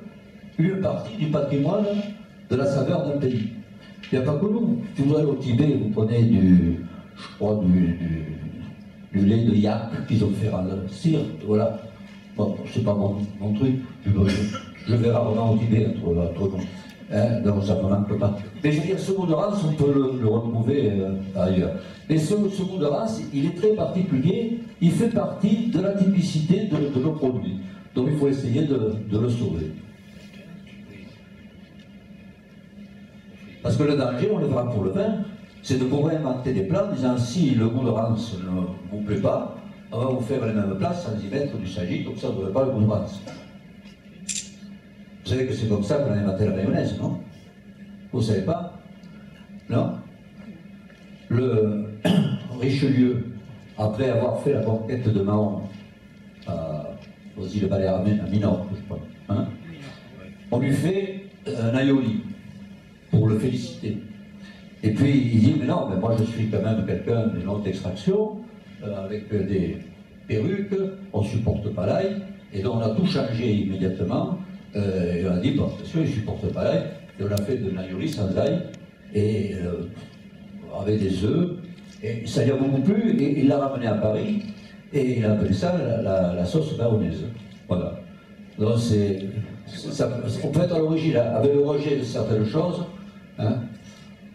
une partie du patrimoine de la saveur d'un pays. Il n'y a pas que nous. Si vous allez au Tibet, vous prenez du lait de yak qu'ils ont fait rancir, voilà. Bon, c'est pas mon truc. Je vais rarement au Tibet entre nous. Hein, donc ça ne me manque pas. Mais je veux dire, ce goût de race, on peut le retrouver ailleurs. Mais ce goût de race, il est très particulier. Il fait partie de la typicité de nos produits. Donc il faut essayer de le sauver. Parce que le danger, on le verra pour le vin, c'est de pouvoir inventer des plats en disant si le goût de rance ne vous plaît pas, on va vous faire les mêmes plats sans y mettre du sagis, comme ça vous n'aurez pas le goût de rance. Vous savez que c'est comme ça qu'on a inventé la mayonnaise, non? Vous ne savez pas? Non? Le Richelieu, après avoir fait la conquête de Mahon aux îles Baléares, à Minorque, je crois, hein, on lui fait un aioli pour le féliciter. Et puis il dit, mais non, mais moi je suis quand même quelqu'un d'une haute extraction, avec des perruques, on ne supporte pas l'ail, et donc on a tout changé immédiatement, et on a dit, bon, attention, il ne supporte pas l'ail, et on a fait de l'aïoli sans ail, et avec des œufs, et ça lui a beaucoup plu, et il l'a ramené à Paris, et il a appelé ça la sauce bayonnaise. Voilà. Donc on peut être à l'origine, avec le rejet de certaines choses, hein,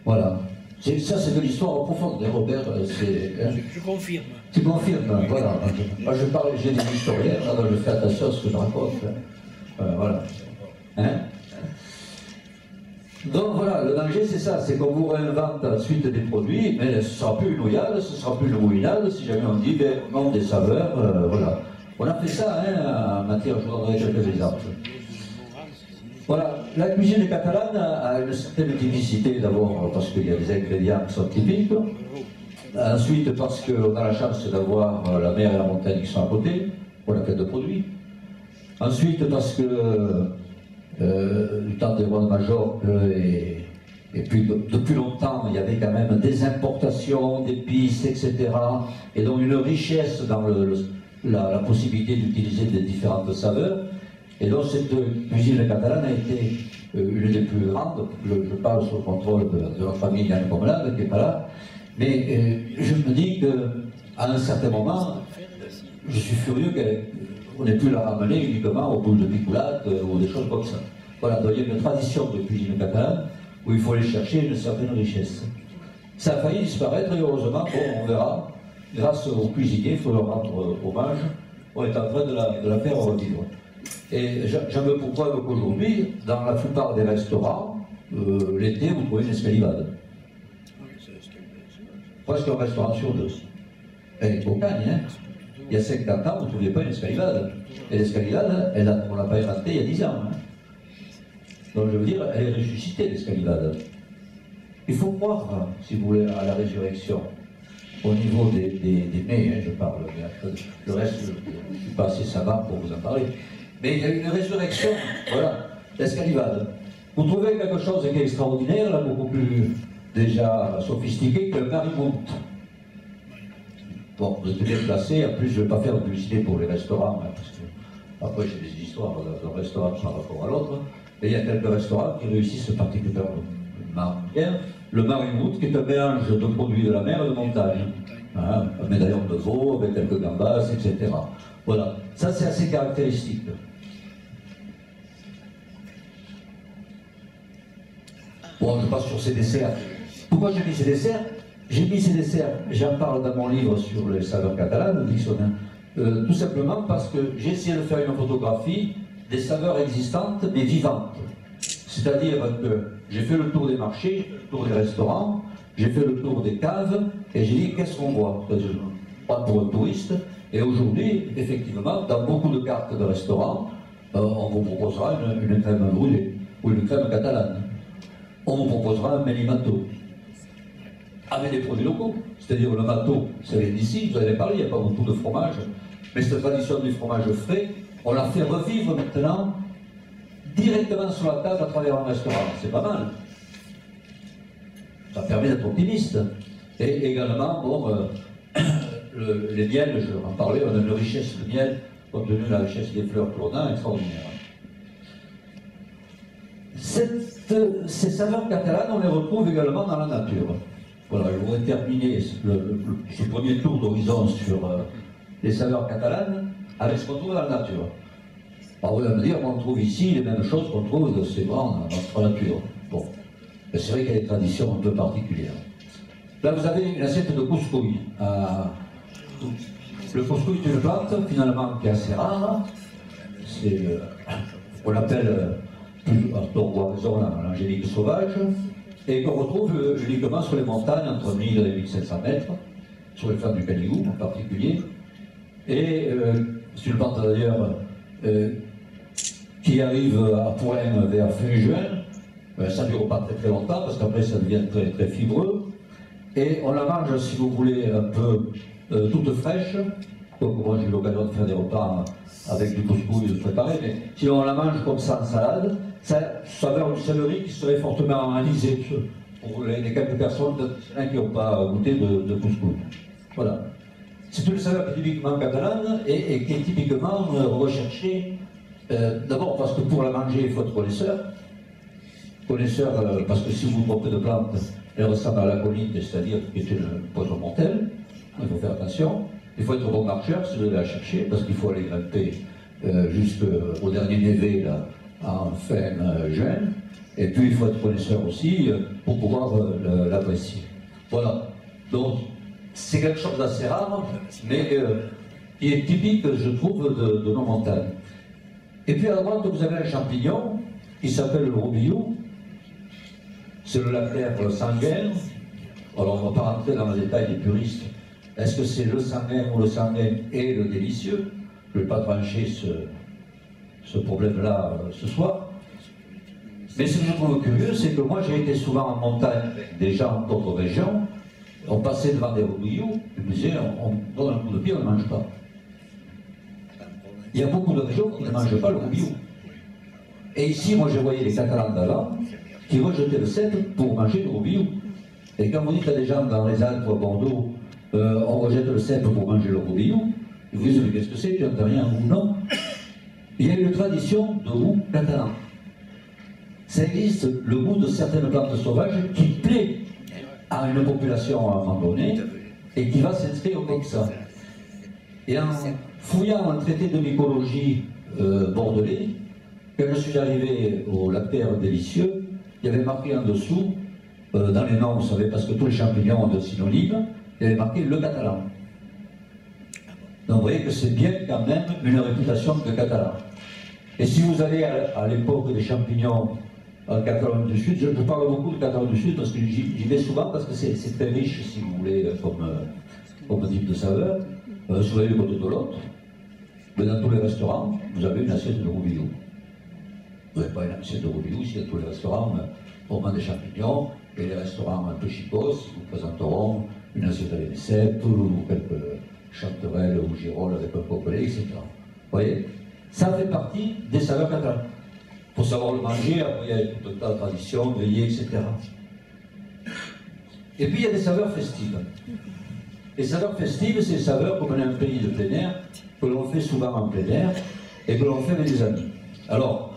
voilà. Ça, c'est de l'histoire profonde, hein, Robert. Hein. Je confirme. Tu confirmes, voilà. Moi, je parle, j'ai des historiens, alors je fais attention à ce que je raconte. Hein. Voilà. Hein? Donc voilà, le danger c'est ça, c'est qu'on vous réinvente ensuite des produits, mais ce ne sera plus une nouillade, ce ne sera plus une mouinade, si jamais on dit, ben, on manque des saveurs, voilà. On a fait ça, hein, en matière, je vous donnerai quelques exemples. Voilà, la cuisine catalane a une certaine typicité d'abord parce qu'il y a des ingrédients qui sont typiques. Ensuite, parce qu'on a la chance d'avoir la mer et la montagne qui sont à côté, pour la quête de produits. Ensuite, parce que du temps des rois de Majorque et puis depuis longtemps, il y avait quand même des importations d'épices, etc. Et donc une richesse dans la possibilité d'utiliser des différentes saveurs. Et donc cette cuisine catalane a été une des plus grandes. Je parle sous le contrôle de notre ami Yann Commelade, qui n'est pas là. Mais je me dis qu'à un certain moment, je suis furieux qu'on ait pu la ramener uniquement aux boules de picoulate ou des choses comme ça. Voilà, donc il y a une tradition de cuisine catalane où il faut aller chercher une certaine richesse. Ça a failli disparaître et heureusement, bon, on verra, grâce aux cuisiniers, il faut leur rendre hommage, on est en train de la faire revivre. Et j'en veux pour preuve qu'aujourd'hui, dans la plupart des restaurants, l'été, vous trouvez une escalivade. Presque un restaurant sur deux. Et Bocagne, hein. Il y a 50 ans, vous ne trouviez pas une escalivade. Et l'escalivade, on l'a pas inventée il y a 10 ans. Hein. Donc je veux dire, elle est ressuscitée, l'escalivade. Il faut croire, si vous voulez, à la résurrection. Au niveau des mets, hein, je parle. Le reste, je ne suis pas assez savant pour vous en parler. Mais il y a une résurrection, voilà, l'escalivade. Vous trouvez quelque chose qui est extraordinaire, là, beaucoup plus déjà sophistiqué que le marimout. Bon, vous êtes bien placé, en plus je ne vais pas faire de publicité pour les restaurants, hein, parce que après j'ai des histoires d'un restaurant par rapport à l'autre, mais il y a quelques restaurants qui réussissent particulièrement bien. Le marimout, qui est un mélange de produits de la mer et de montagne. Hein, un médaillon de veau avec quelques gambas, etc. Voilà, ça c'est assez caractéristique. Bon, je passe sur ces desserts. Pourquoi j'ai mis ces desserts? J'ai mis ces desserts, j'en parle dans mon livre sur les saveurs catalanes, le dictionnaire, tout simplement parce que j'ai essayé de faire une photographie des saveurs existantes mais vivantes. C'est-à-dire que j'ai fait le tour des marchés, le tour des restaurants, j'ai fait le tour des caves et j'ai dit qu'est-ce qu'on voit? Pas pour un touriste. Et aujourd'hui, effectivement, dans beaucoup de cartes de restaurants, on vous proposera une crème brûlée ou une crème catalane. On vous proposera un melimato avec des produits locaux. C'est-à-dire le mato, ça vient d'ici, vous avez parlé, il n'y a pas beaucoup de fromage. Mais cette tradition du fromage frais, on la fait revivre maintenant directement sur la table à travers un restaurant. C'est pas mal. Ça permet d'être optimiste. Et également, bon, les miels, je vais en parler, on a une richesse de miel, compte tenu de la richesse des fleurs que l'on a, extraordinaire. Ces saveurs catalanes, on les retrouve également dans la nature. Voilà, je voudrais terminer ce premier tour d'horizon sur les saveurs catalanes avec ce qu'on trouve dans la nature. Alors vous allez me dire, on trouve ici les mêmes choses qu'on trouve de ces dans notre nature. Bon, c'est vrai qu'il y a des traditions un peu particulières. Là, vous avez une assiette de couscouille. Le couscouille est une plante, finalement, qui est assez rare. C'est, on l'appelle, à tort ou à raison, l'angélique sauvage, et qu'on retrouve uniquement sur les montagnes, entre 1000 et 1500 mètres, sur les flancs du Canigou en particulier. Et c'est une plante d'ailleurs qui arrive à point vers fin juin. Ça ne dure pas très longtemps, parce qu'après ça devient très, très fibreux. Et on la mange, si vous voulez, un peu toute fraîche. Donc moi j'ai eu l'occasion de faire des repas avec du couscouille préparé, mais si on la mange comme ça en salade, ça saveur du céleri qui serait fortement anisée pour les quelques personnes qui n'ont pas goûté de couscouille. Voilà. C'est une saveur qui est typiquement catalane et qui est typiquement recherchée, d'abord parce que pour la manger, il faut être connaisseur. Connaisseur, parce que si vous vous trompez de plante, elle ressemble à la colline, c'est-à-dire qu'elle est une poison mortelle. Il faut faire attention. Il faut être bon marcheur si vous allez la chercher, parce qu'il faut aller grimper jusqu'au dernier névé là, en fin juin. Et puis il faut être connaisseur aussi pour pouvoir l'apprécier. Voilà. Donc c'est quelque chose d'assez rare, mais qui est typique, je trouve, de nos montagnes. Et puis à la droite, vous avez un champignon qui s'appelle le robillou. C'est le lactaire sanguin. Alors on ne va pas rentrer dans le détail des puristes. Est-ce que c'est le sanguin ou le sanguin et le délicieux? Je ne vais pas trancher ce problème-là ce soir. Mais ce que je trouve curieux, c'est que moi j'ai été souvent en montagne avec des gens d'autres régions, On passait devant des roubilloux, ils me disaient, on donne un coup de pied, on ne mange pas. Il y a beaucoup de régions qui ne mangent pas le roubillou. Et ici, moi, je voyais les Catalans d'avant qui rejetaient le cèpe pour manger du roubillou. Et quand vous dites à des gens dans les Alpes ou à Bordeaux, on rejette le cèpe pour manger le roubillou, ils vous disent, mais qu'est-ce que c'est, tu n'entends rien ou non? Il y a une tradition de goût catalan. Ça existe le goût de certaines plantes sauvages qui plaît à une population à un moment donné et qui va s'inscrire comme ça. Et en fouillant un traité de mycologie bordelais, quand je suis arrivé au lactaire délicieux, il y avait marqué en dessous, dans les noms, vous savez, parce que tous les champignons ont de synonymes, il y avait marqué le catalan. Donc vous voyez que c'est bien quand même une réputation de catalan. Et si vous allez à l'époque des champignons en Catalogne du Sud, je parle beaucoup de Catalogne du Sud parce que j'y vais souvent parce que c'est très riche, si vous voulez, comme type de saveur. Si vous allez du côté de l'autre, mais dans tous les restaurants, vous avez une assiette de roubillou. Vous n'avez pas une assiette de roubillou, si dans tous les restaurants, on mange des champignons, et les restaurants un peu chicos vous présenteront une assiette avec des cèpes, ou quelques chanterelles ou girolles avec un copelet, etc. Vous voyez, ça fait partie des saveurs catalanes. Il faut savoir le manger, après il y a toute un tas de traditions, veillées, etc. Et puis il y a des saveurs festives. Les saveurs festives, c'est des saveurs, comme on est un pays de plein air, que l'on fait souvent en plein air, et que l'on fait avec des amis. Alors,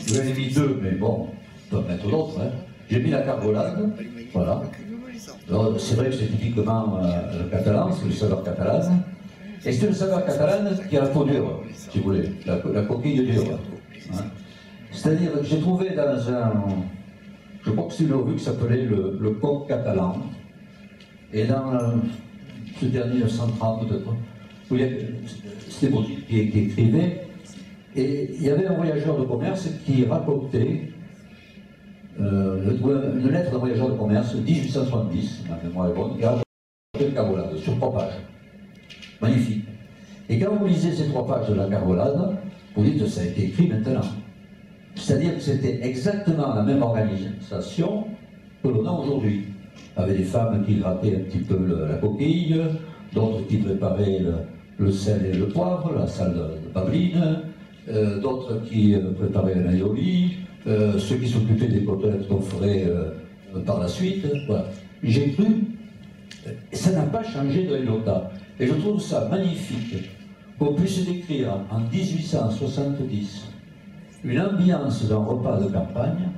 j'en ai mis deux, mais bon, on peut en mettre d'autres. Hein. J'ai mis la carbonade, voilà. C'est vrai que c'est typiquement le catalan, c'est une saveur catalane. Et c'est une saveur catalane qui a la peau dure, si vous voulez, la coquille dure. Hein. C'est-à-dire que j'ai trouvé dans un, je crois que c'est une revue qui s'appelait le Coq catalan, et dans ce dernier 1930 peut-être, c'était Boutique qui écrivait, et il y avait un voyageur de commerce qui racontait une lettre d'un voyageur de commerce, 1870, ma mémoire est bonne, qui a raconté une carbonade sur 3 pages. Magnifique. Et quand vous lisez ces 3 pages de la carbonade, vous dites que ça a été écrit maintenant. C'est-à-dire que c'était exactement la même organisation que l'on a aujourd'hui. Avec des femmes qui grattaient un petit peu la coquille, d'autres qui préparaient le sel et le poivre, la salle de babeline, d'autres qui préparaient un aioli, ceux qui s'occupaient des côtelettes qu'on ferait par la suite. Voilà. J'ai cru, ça n'a pas changé de l'iota. Et je trouve ça magnifique qu'on puisse décrire en 1870 une ambiance d'un repas de campagne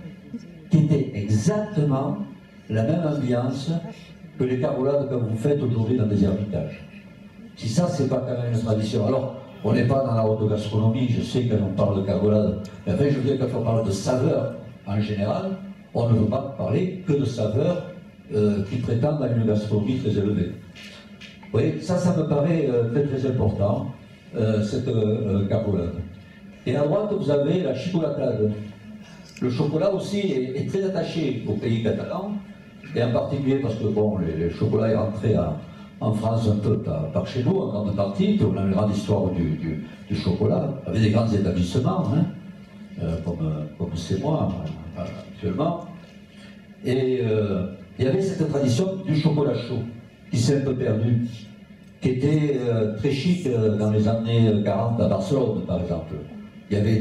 qui était exactement la même ambiance que les carolades que vous faites aujourd'hui dans des ermitages. Si ça, c'est pas quand même une tradition. Alors, on n'est pas dans la haute gastronomie, je sais quand on parle de carolade, mais enfin, je veux dire, quand on parle de saveurs en général, on ne veut pas parler que de saveurs qui prétendent à une gastronomie très élevée. Vous voyez, ça me paraît très très important, cette carolade. Et à droite, vous avez la chocolatade. Le chocolat aussi est très attaché au pays catalan, et en particulier parce que bon, le chocolat est rentré en France un peu par chez nous, en grande partie, puis on a une grande histoire du chocolat, avec des grands établissements, hein, comme c'est moi actuellement. Et il y avait cette tradition du chocolat chaud, qui s'est un peu perdue, qui était très chic dans les années 40 à Barcelone, par exemple. Il y avait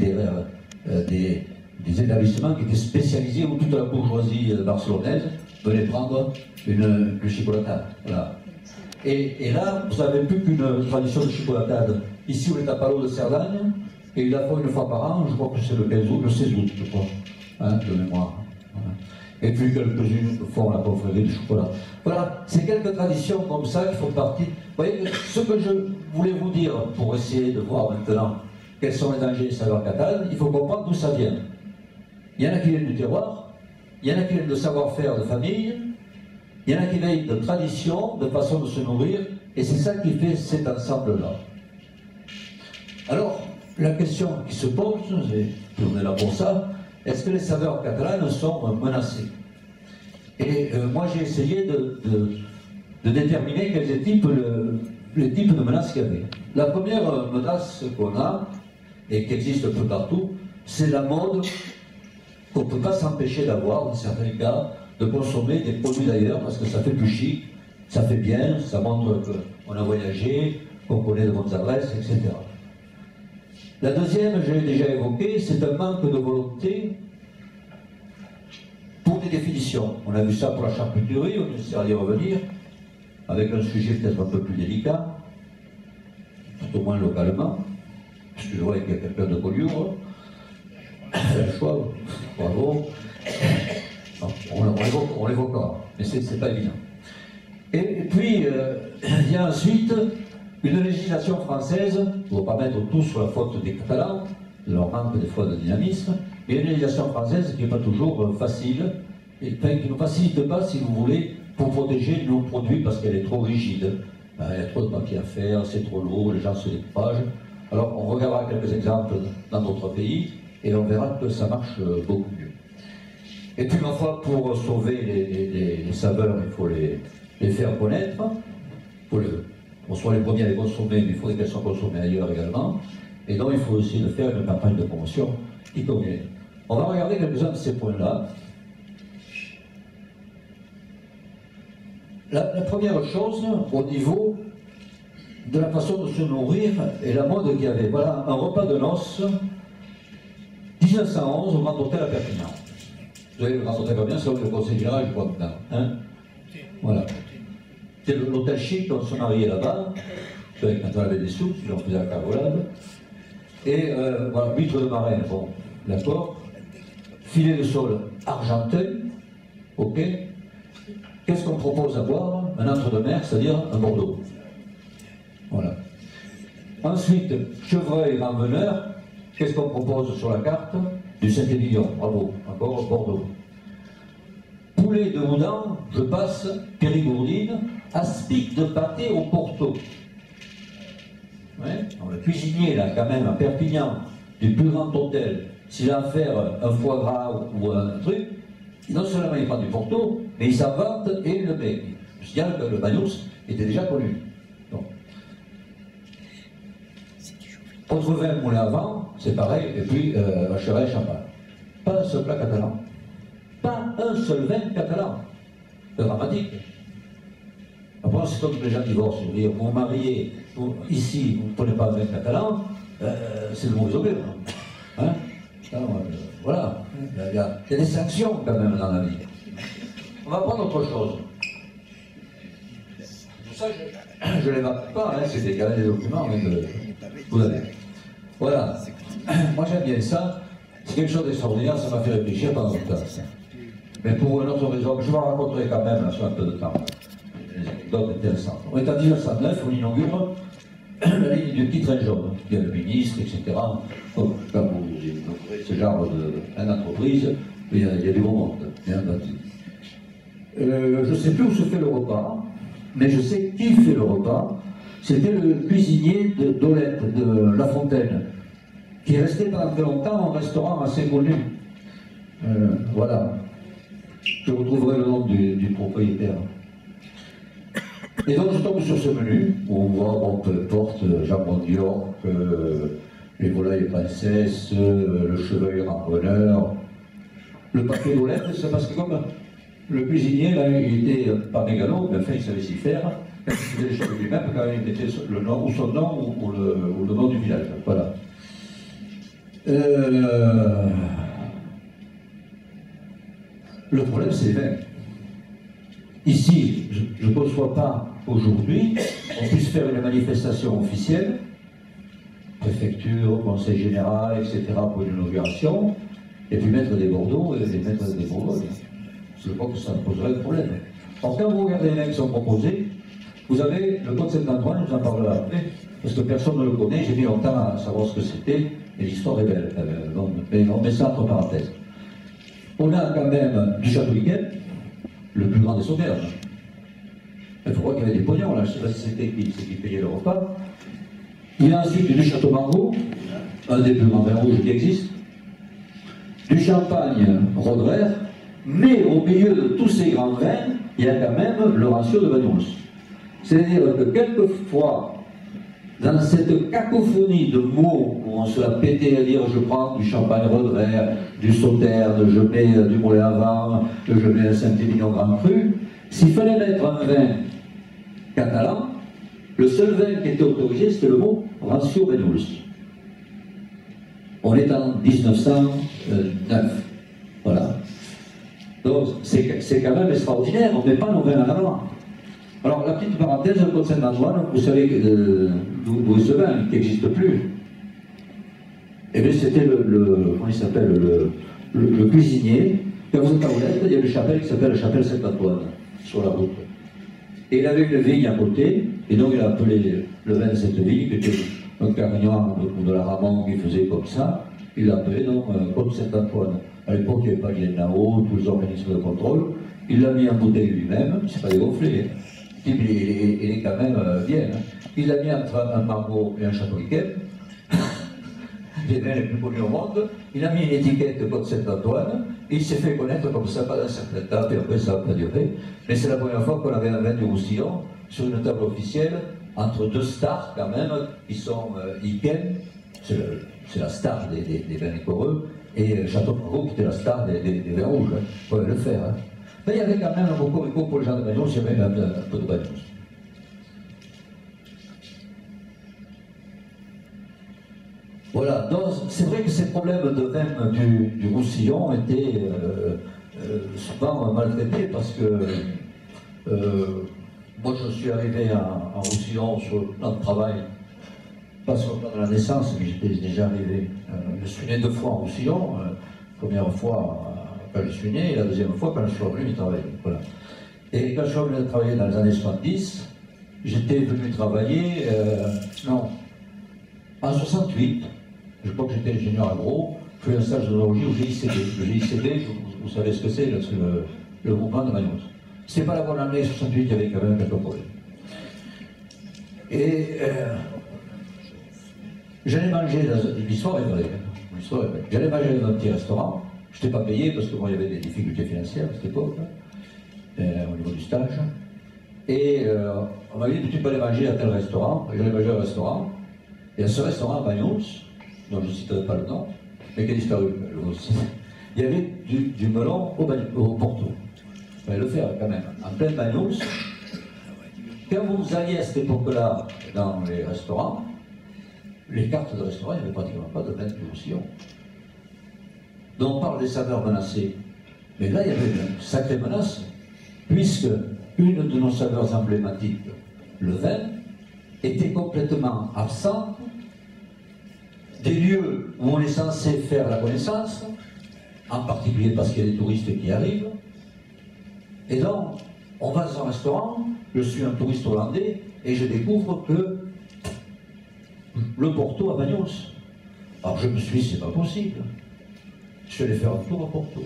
des établissements qui étaient spécialisés où toute la bourgeoisie barcelonaise venait prendre une chocolatade. Voilà. Et là, vous n'avez plus qu'une tradition de chocolatade. Ici, on est à Palau de Cerdagne, et il la font une fois par an, je crois que c'est le 15 août, le 16 août, je crois, hein, de mémoire. Voilà. Et puis quelques-unes font la confrérie du chocolat. Voilà, c'est quelques traditions comme ça qui font partie. Vous voyez, ce que je voulais vous dire, pour essayer de voir maintenant quels sont les dangers des saveurs catalanes, il faut comprendre d'où ça vient. Il y en a qui viennent du terroir, il y en a qui viennent de savoir-faire de famille, il y en a qui viennent de tradition, de façon de se nourrir, et c'est ça qui fait cet ensemble-là. Alors, la question qui se pose, et on est là pour ça, est-ce que les saveurs catalanes sont menacées? Et moi j'ai essayé de déterminer quels étaient les types de menaces qu'il y avait. La première menace qu'on a, et qui existe un peu partout, c'est la mode qu'on ne peut pas s'empêcher d'avoir, dans certains cas, de consommer des produits d'ailleurs, parce que ça fait plus chic, ça fait bien, ça montre qu'on a voyagé, qu'on connaît de bonnes adresses, etc. La deuxième, je l'ai déjà évoqué, c'est un manque de volonté pour des définitions. On a vu ça pour la charcuterie, on essaiera d'y revenir, avec un sujet peut-être un peu plus délicat, tout au moins localement, puisque je vois qu'il y a quelqu'un de Collioure, le choix, bravo, on l'évoquera, mais c'est pas évident. Et puis, il y a ensuite une législation française, pour ne pas mettre tout sur la faute des Catalans, de leur manque des fois de dynamisme, mais une législation française qui n'est pas toujours facile, et qui ne facilite pas, si vous voulez, pour protéger nos produits parce qu'elle est trop rigide. Il y a trop de papier à faire, c'est trop lourd, les gens se découragent. Alors on regardera quelques exemples dans d'autres pays et on verra que ça marche beaucoup mieux. Et puis ma foi, pour sauver les saveurs, il faut les faire connaître. On soit les premiers à les consommer, mais il faudrait qu'elles soient consommées ailleurs également. Et donc il faut aussi de faire une campagne de promotion qui convient. On va regarder quelques-uns de ces points-là. La première chose, au niveau de la façon de se nourrir et la mode qu'il y avait. Voilà, un repas de noces, 1911, au Grand Hôtel à Perpignan. Vous avez le Grand Hôtel à Perpignan, c'est là où le Conseil général, je crois, maintenant. Hein, voilà. C'était l'hôtel chic, on se mariait là-bas, quand on avait des sous, puis on faisait la cargolade. Et voilà, huître de marin, bon, d'accord. Filet de sole argentin, ok. Qu'est-ce qu'on propose à boire? Un entre-deux-mer, c'est-à-dire un Bordeaux. Voilà. Ensuite, chevreuil rameneur, qu'est-ce qu'on propose sur la carte? Du Saint-Émilion, bravo, encore Bordeaux. Poulet de Houdan, je passe, périgourdine, aspic de pâté au Porto. Ouais. Alors, le cuisinier, là, quand même, à Perpignan, du plus grand hôtel, s'il a à faire un foie gras ou un truc, non seulement il prend du Porto, mais il s'invente et il le met. Je signale que le Bagnous était déjà connu. Donc. Autre vin moulin à vent, c'est pareil, et puis Vacherin, champagne. Pas un seul plat catalan. Pas un seul vin catalan. C'est dramatique. Après, c'est comme les gens divorcent. Vous vous mariez, ici, vous ne prenez pas un vin catalan, c'est le mauvais augure. Hein? Voilà, il y a des sanctions quand même dans la vie. On va prendre autre chose. Tout ça, je ne l'évoque pas, hein, c'est des documents, mais vous avez. Voilà. Moi j'aime bien ça. C'est quelque chose d'extraordinaire, ça m'a fait réfléchir pendant longtemps. Mais pour une autre raison, je vous raconterai quand même, là, sur un peu de temps. Des anecdotes intéressantes. On est en 1909, on inaugure la ligne du petit train jaune. Il y a le ministre, etc. Donc, quand vous inaugurez ce genre d'entreprise, il y a du bon monde, bien entendu. Je ne sais plus où se fait le repas, mais je sais qui fait le repas. C'était le cuisinier d'Olette, de La Fontaine, qui est resté pendant très longtemps en restaurant assez connu. Voilà. Je retrouverai le nom du propriétaire. Et donc je tombe sur ce menu, où on voit, bon, peu importe, jambon d'York, les volailles princesses, le chevreuil rameneur, le paquet d'Olette, c'est parce que comme le cuisinier, là, il était pas mégalo, mais enfin il savait s'y faire, quand il faisait les choses lui-même, quand il mettait le nom, ou son nom, ou le nom du village, voilà. Le problème, c'est les vins. Ici, je ne conçois pas aujourd'hui qu'on puisse faire une manifestation officielle, préfecture, conseil général, etc., pour une inauguration, et puis mettre des Bordeaux et mettre des Bourgognes. Je crois que ça poserait un problème. Alors, quand vous regardez les vins qui sont proposés, vous avez le Code Saint-Antoine, je vous en parlerai après, parce que personne ne le connaît, j'ai mis longtemps à savoir ce que c'était, et l'histoire est belle. Mais on met ça entre parenthèses. On a quand même du Château-Yquem, le plus grand des sauternes. Il faut voir qu'il y avait des pognons là, je ne sais pas si c'était qui payait le repas. Il y a ensuite du Château Margaux, un des plus grands vins rouges qui existe, du champagne Roderer, mais au milieu de tous ces grands vins, il y a quand même le ratio de Bagnous. C'est-à-dire que quelquefois, dans cette cacophonie de mots où on se l'a pété à dire je prends du champagne Redrère, du Sauterne, je mets du moulin à vent, je mets un Saint-Émilion Grand Cru, s'il fallait mettre un vin catalan, le seul vin qui était autorisé c'était le mot Rancio Banyuls. On est en 1909. Voilà. Donc c'est quand même extraordinaire, on ne met pas nos vins en avant. Alors la petite parenthèse, le Côte Saint-Antoine, vous savez d'où est ce vin, qui n'existe plus. Eh bien c'était comment il s'appelle, le cuisinier. Quand vous êtes à Oulette, il y a une chapelle qui s'appelle la chapelle Saint-Antoine, sur la route. Et il avait une vigne à côté, et donc il a appelé le vin de cette vigne, qui était un carignan de la Ramon qui faisait comme ça, il l'a appelé donc Côte Saint-Antoine. À l'époque, il n'y avait pas l'INAO, tous les organismes de contrôle. Il l'a mis en bouteille lui-même, c'est pas dégonflé. Il est quand même bien. Hein. Il l'a mis entre un Margaux et un Château Yquem, les vins les plus connus au monde. Il a mis une étiquette Côte Saint-Antoine. Il s'est fait connaître comme ça pendant un certain temps, et après ça n'a pas duré. Mais c'est la première fois qu'on avait un vin du Roussillon sur une table officielle entre deux stars quand même, qui sont Yquem, c'est la star des vins liquoreux, et Château Margaux qui était la star des vins rouges. Hein. Il fallait le faire. Hein. Mais il y avait quand même un cocorico pour les gens de Banyuls, il y avait un peu de Banyuls. Voilà, donc c'est vrai que ces problèmes de vin du Roussillon étaient souvent maltraités parce que moi je suis arrivé en Roussillon sur le plan de travail, pas sur le plan de la naissance, mais j'étais déjà arrivé. Je suis né 2 fois en Roussillon, première fois quand je suis né, et la deuxième fois quand je suis revenu y travailler. Voilà. Et quand je suis revenu travailler dans les années 70, j'étais venu travailler, en 68, je crois que j'étais ingénieur agro, je fais un stage d'onologie au GICB. Le GICB, vous savez ce que c'est, le groupement de Banyuls. C'est pas la bonne année 68, il y avait quand même quelques problèmes. Et j'allais manger dans l'histoire est vraie. J'allais manger dans un petit restaurant. Je n'étais pas payé parce que moi, il y avait des difficultés financières à cette époque, au niveau du stage. Et on m'a dit, tu peux aller manger à tel restaurant. J'allais manger au restaurant. Et à ce restaurant à Banyuls, dont je ne citerai pas le nom, mais qui a disparu, il y avait du melon au Porto. Il fallait le faire quand même. En plein Banyuls, quand vous alliez à cette époque-là dans les restaurants, les cartes de restaurant, il n'y avait pratiquement pas de vin du Roussillon. Donc on parle des saveurs menacées. Mais là, il y avait une sacrée menace, puisque une de nos saveurs emblématiques, le vin, était complètement absente des lieux où on est censé faire la connaissance, en particulier parce qu'il y a des touristes qui arrivent. Et donc, on va dans un restaurant, je suis un touriste hollandais, et je découvre que le Porto à Banyuls. Alors je me suis dit, c'est pas possible. Je suis allé faire un tour à Porto.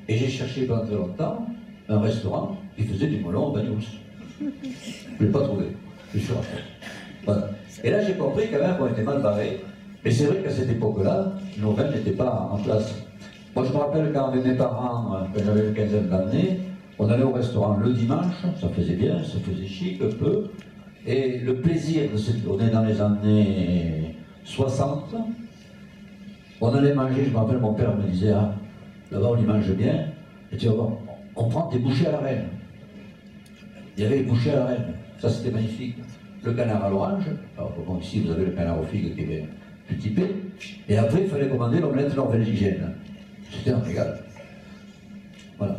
Et j'ai cherché pendant très longtemps un restaurant qui faisait du melon à Banyuls. Je ne l'ai pas trouvé. Je suis rentré. Voilà. Et là, j'ai compris quand même qu'on était mal barré. Mais c'est vrai qu'à cette époque-là, nos vins n'étaient pas en place. Moi, je me rappelle quand avec mes parents, quand j'avais une quinzaine d'années, on allait au restaurant le dimanche, ça faisait bien, ça faisait chic un peu. Et le plaisir de cette journée dans les années 60, on allait manger, je me rappelle, mon père me disait, ah, là-bas on y mange bien, et tu vas voir, on prend des bouchées à la reine. Il y avait des bouchées à la reine, ça c'était magnifique. Le canard à l'orange, alors bon, ici vous avez le canard aux figues qui est plus typé, et après il fallait commander l'omelette norvégienne. C'était un régal. Voilà.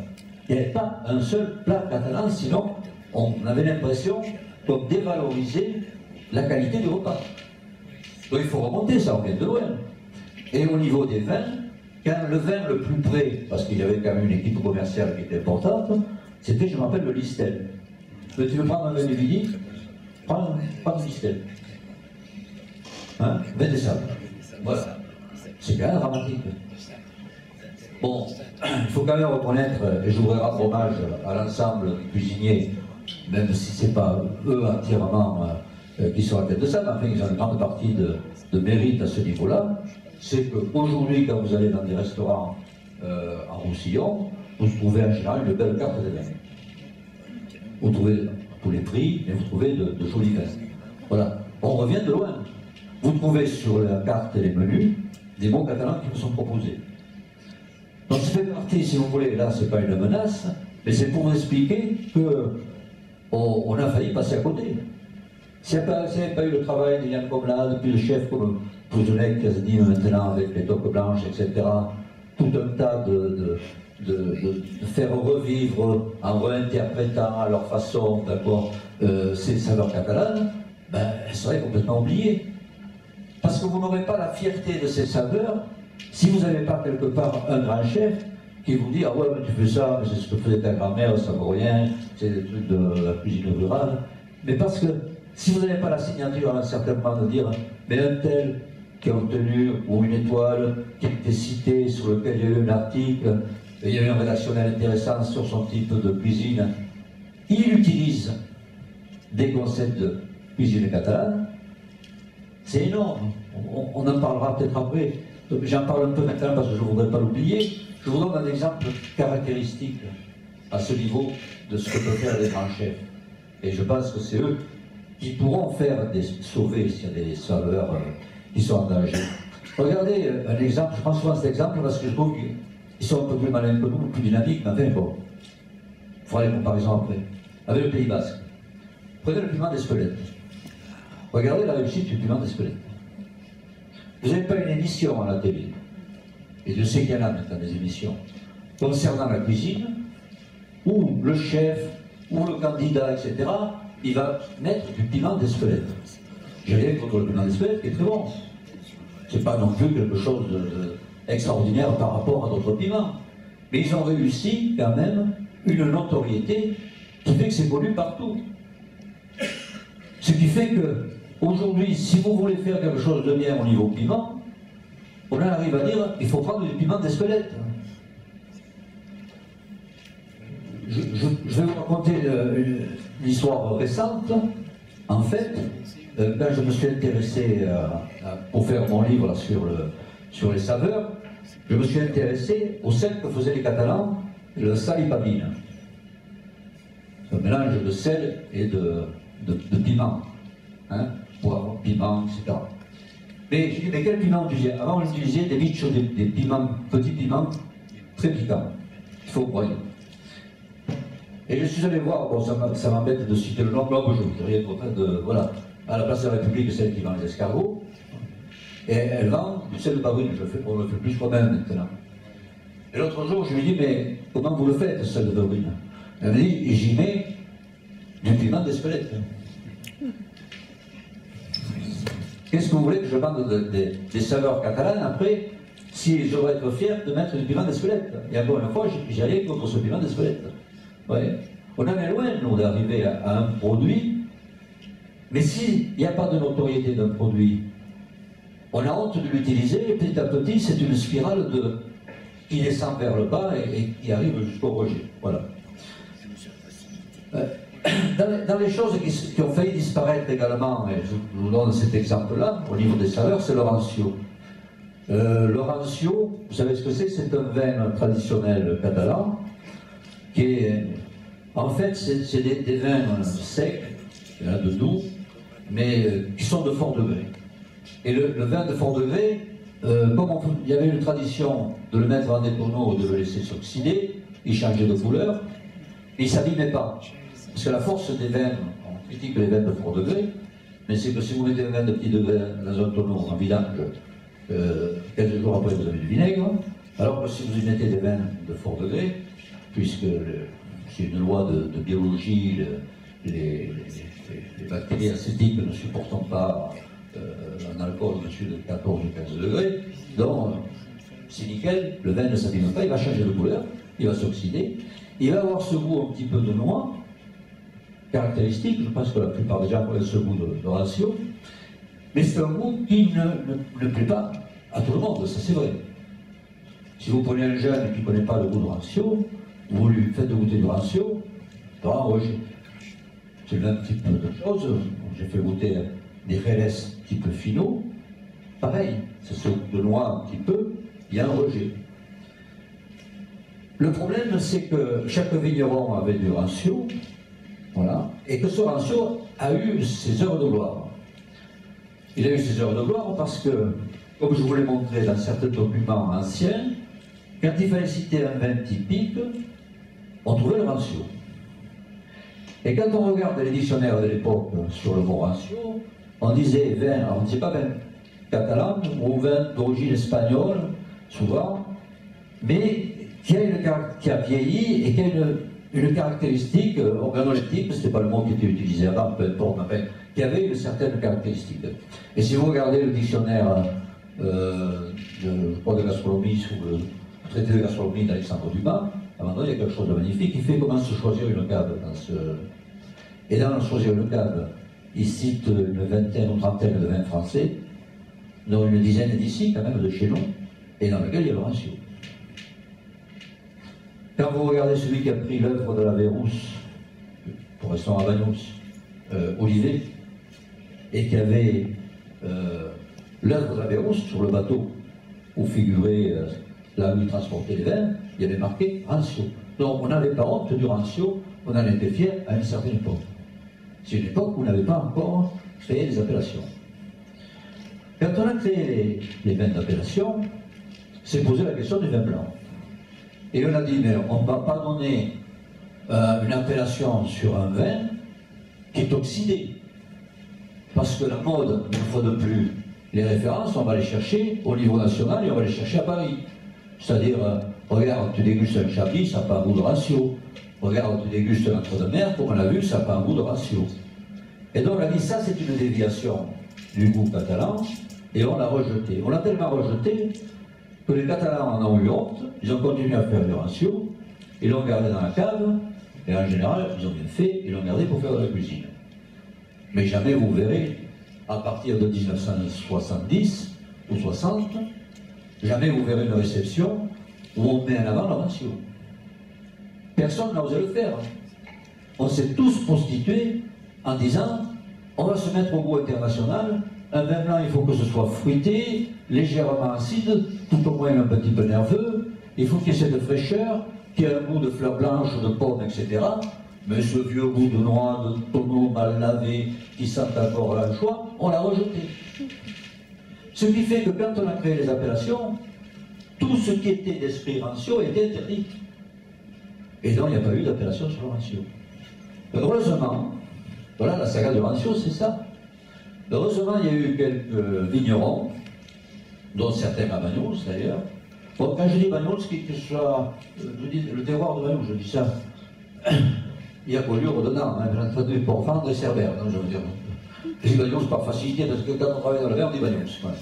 Il n'y avait pas un seul plat catalan, sinon on avait l'impression qu'on dévalorisait la qualité du repas. Donc il faut remonter ça, on vient de loin. Et au niveau des vins, quand le vin le plus près, parce qu'il y avait quand même une équipe commerciale qui était importante, c'était, je me rappelle, le Listel. Tu veux prendre un vin de Vigny? Prends le Listel. Hein? Vin des sables. Voilà. C'est quand même dramatique. Bon, il faut quand même reconnaître, et je voudrais rendre hommage à l'ensemble des cuisiniers, même si ce n'est pas eux entièrement qui sont à la tête de ça, mais enfin ils ont une grande partie de mérite à ce niveau-là, c'est qu'aujourd'hui, quand vous allez dans des restaurants en Roussillon, vous trouvez en général une belle carte de vin. Vous trouvez tous les prix, mais vous trouvez de jolis vins. Voilà. on revient de loin. Vous trouvez sur la carte et les menus des mots catalans qui vous sont proposés. Donc ça fait partie, si vous voulez, là c'est pas une menace, mais c'est pour vous expliquer que on a failli passer à côté. S'il n'y avait pas eu le travail de Yann Comla, depuis le chef comme Pouzenec qui a dit maintenant avec les toques blanches, etc., tout un tas de faire revivre en réinterprétant à leur façon, d'accord, ces saveurs catalanes, ben, elles seraient complètement oubliées. Parce que vous n'aurez pas la fierté de ces saveurs si vous n'avez pas quelque part un grand chef qui vous dit « Ah ouais, mais tu fais ça, mais c'est ce que faisait ta grand-mère, ça ne vaut rien, c'est des trucs de la cuisine rurale. » Mais parce que si vous n'avez pas la signature à un certain moment de dire « Mais un tel qui a obtenu, ou une étoile, qui a été cité, sur lequel il y a eu un article, il y a eu un rédactionnel intéressant sur son type de cuisine, il utilise des concepts de cuisine catalane. » C'est énorme. On en parlera peut-être après. J'en parle un peu maintenant parce que je ne voudrais pas l'oublier. Je vous donne un exemple caractéristique à ce niveau de ce que peuvent faire les grands chefs. Et je pense que c'est eux qui pourront sauver s'il y a des saveurs qui sont en danger. Regardez un exemple, je prends souvent cet exemple parce que je trouve qu'ils sont un peu plus malins que nous, plus dynamiques, mais enfin bon. Il faudra les comparaisons après. Avec le Pays Basque. Prenez le piment d'Espelette. Regardez la réussite du piment d'Espelette. Vous n'avez pas une émission à la télé, et je sais qu'il y en a maintenant des émissions, concernant la cuisine, où le chef, ou le candidat, etc., il va mettre du piment d'Espelette. J'ai rien contre le piment d'Espelette, qui est très bon. C'est pas non plus quelque chose d'extraordinaire par rapport à d'autres piments. Mais ils ont réussi quand même une notoriété qui fait que c'est connu partout. Ce qui fait que aujourd'hui, si vous voulez faire quelque chose de bien au niveau piment, on arrive à dire qu'il faut prendre du piment d'Espelette. Je vais vous raconter une histoire récente. En fait, quand je me suis intéressé, pour faire mon livre là, sur les saveurs, je me suis intéressé au sel que faisaient les Catalans, le salipabine. Un mélange de sel et de piment. Hein, poivre, piment, etc. Mais j'ai dit, mais quel piment on utilisait? Avant, on utilisait des bichos, des piments, petits piments, très piquants. Il faut broyer. Et je suis allé voir, bon, ça m'embête de citer le nom, je ne voudrais rien contre de. Voilà, à la place de la République, celle qui vend les escargots. Et elle vend du sel de bavrine, on le fait plus soi-même maintenant. Et l'autre jour, je lui ai dit, mais comment vous le faites, ce sel de bavrine? Elle m'a dit, j'y mets du piment d'Espelette. Qu'est-ce que vous voulez que je vende des saveurs catalanes après, si je dois être fier de mettre du piment d'Espelette? Et encore une fois, j'ai rien contre ce piment d'Espelette. Ouais. On en est loin, nous, d'arriver à un produit, mais s'il n'y a pas de notoriété d'un produit, on a honte de l'utiliser, et petit à petit, c'est une spirale qui descend vers le bas et qui arrive jusqu'au rejet. Voilà. Dans les choses qui ont failli disparaître également, et je vous donne cet exemple-là, au niveau des saveurs, c'est le rancio. Le rancio, vous savez ce que c'est? C'est un vin traditionnel catalan, qui est, en fait, c'est des vins secs, il y en a de doux, mais qui sont de fort degré. Et le vin de fort degré, comme il y avait une tradition de le mettre en étonneau, de le laisser s'oxyder, il changeait de couleur, et il ne s'abîmait pas. Parce que la force des vins, on critique les vins de fort degré, mais c'est que si vous mettez un vin de petit degré dans un tonneau en vidange, quelques jours après vous avez du vinaigre, alors que si vous y mettez des vins de fort degré, puisque c'est une loi de biologie, les bactéries acétiques ne supportent pas un alcool au-dessus de 14 ou 15 degrés, donc c'est nickel, le vin ne s'abîme pas, il va changer de couleur, il va s'oxyder, il va avoir ce goût un petit peu de noix, caractéristique, je pense que la plupart des gens connaissent ce goût de rancio, mais c'est un goût qui ne plaît pas à tout le monde, ça c'est vrai. Si vous prenez un jeune qui ne connaît pas le goût de rancio, vous lui faites goûter du rancio, il aura un rejet. C'est le même type de choses. J'ai fait goûter des Jerez type finaux, pareil, c'est ce goût de noix un petit peu, il y a un rejet. Le problème, c'est que chaque vigneron avait du rancio, voilà, et que ce rancio a eu ses heures de gloire. Il a eu ses heures de gloire parce que, comme je vous l'ai montré dans certains documents anciens, quand il fallait citer un vin typique, on trouvait le rancio. Et quand on regarde les dictionnaires de l'époque sur le mot rancio, on disait vin, alors on ne disait pas vin catalan ou vin d'origine espagnole, souvent, mais qui a vieilli et qui a une caractéristique organoleptique, ce n'était pas le mot qui était utilisé avant, peu importe, mais qui avait une certaine caractéristique. Et si vous regardez le dictionnaire de gastronomie, sous le traité de gastronomie d'Alexandre Dumas, à un moment donné, il y a quelque chose de magnifique, il fait comment se choisir une cave. Et dans choisir une cave, il cite une vingtaine ou trentaine de vins français, dont une dizaine d'ici, quand même, de chez nous, et dans lequel il y a le rancio. Quand vous regardez celui qui a pris l'œuvre de la Vérousse, pour rester à Bagnos, Olivet, et qui avait l'œuvre de la Vérousse sur le bateau, où figurait là où il transportait les vins, il y avait marqué rancio. Donc on n'avait pas honte du rancio, on en était fiers à une certaine époque. C'est une époque où on n'avait pas encore créé les appellations. Quand on a créé les vins d'appellation, c'est posé la question du vin blanc. Et on a dit, mais on ne va pas donner une appellation sur un vin qui est oxydé. Parce que la mode, une fois de plus, les références, on va les chercher au niveau national et on va les chercher à Paris. C'est-à-dire, regarde, tu dégustes un Chablis, ça n'a pas un goût de rancio. Regarde, tu dégustes un Entre-deux-Mers, comme on l'a vu, ça n'a pas un goût de rancio. Et donc on a dit, ça c'est une déviation du goût catalan, et on l'a rejeté. On l'a tellement rejeté que les Catalans en ont eu honte, ils ont continué à faire du rancio, ils l'ont gardé dans la cave, et en général, ils ont bien fait, ils l'ont gardé pour faire de la cuisine. Mais jamais vous verrez, à partir de 1970 ou 60, jamais vous verrez une réception où on met en avant le rancio. Personne n'a osé le faire. On s'est tous prostitués en disant, on va se mettre au goût international, un vin blanc, il faut que ce soit fruité, légèrement acide, tout au moins un petit peu nerveux, il faut qu'il y ait cette fraîcheur, qu'il y ait un goût de fleurs blanches, de pommes, etc. Mais ce vieux goût de noix, de tonneau mal lavé, qui sent encore l'anchois, on l'a rejeté. Ce qui fait que quand on a créé les appellations, tout ce qui était d'esprit rancio était interdit. Et donc il n'y a pas eu d'appellation sur le rancio. Heureusement, voilà la saga du rancio, c'est ça. Heureusement, il y a eu quelques vignerons, dont certains à Bagnos d'ailleurs. Bon, quand je dis Bagnos, que ce soit le terroir de Bagnos, je dis ça. Il y a Collioure dedans, hein, j'ai entendu pour vendre et Cerbère, donc je veux dire. Je dis Bagnos par facilité, parce que quand on travaille dans le vin, on dit Bagnos. Voilà.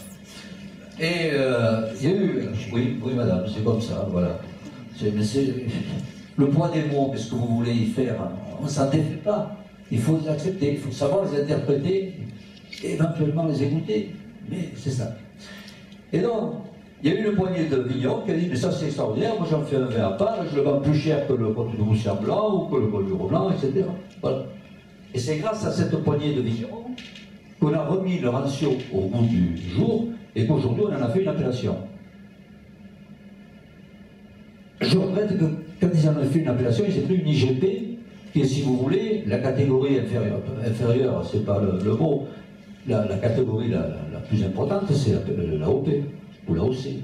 Et il y a eu, oui madame, c'est comme ça, voilà. Le poids des mots, qu'est-ce que vous voulez y faire? On ne s'en défait pas. Il faut les accepter, il faut savoir les interpréter, et éventuellement les écouter. Mais c'est ça. Et donc, il y a eu une poignée de vignerons qui a dit, mais ça c'est extraordinaire, moi j'en fais un vin à part, je le vends plus cher que le Côte de Roussillon blanc ou que le Collioure blanc, etc. Voilà. Et c'est grâce à cette poignée de vignerons qu'on a remis le rancio au goût du jour et qu'aujourd'hui on en a fait une appellation. Je regrette que quand ils en ont fait une appellation, ils aient pris une IGP, qui est, si vous voulez, la catégorie inférieure, c'est pas le mot, la catégorie la plus importante, c'est la OP, ou la OC. Et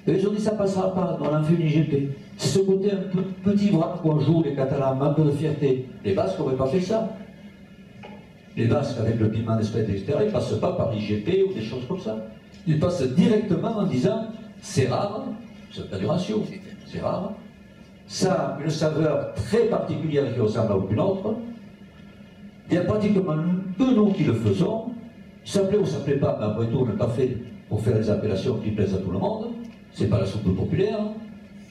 ils ont dit, ça passera pas, on en fait une IGP. C'est ce côté un peu petit bras qu'on joue, les Catalans, un peu de fierté. Les Basques n'auraient pas fait ça. Les Basques, avec le piment d'espèce, etc., ils ne passent pas par l'IGP ou des choses comme ça. Ils passent directement en disant, c'est rare, c'est pas du ratio, c'est rare, ça a une saveur très particulière qui ressemble à aucune autre. Il y a pratiquement que nous qui le faisons. Ça plaît ou ça ne plaît pas, mais après tout, on n'est pas fait pour faire des appellations qui plaisent à tout le monde. C'est pas la soupe populaire.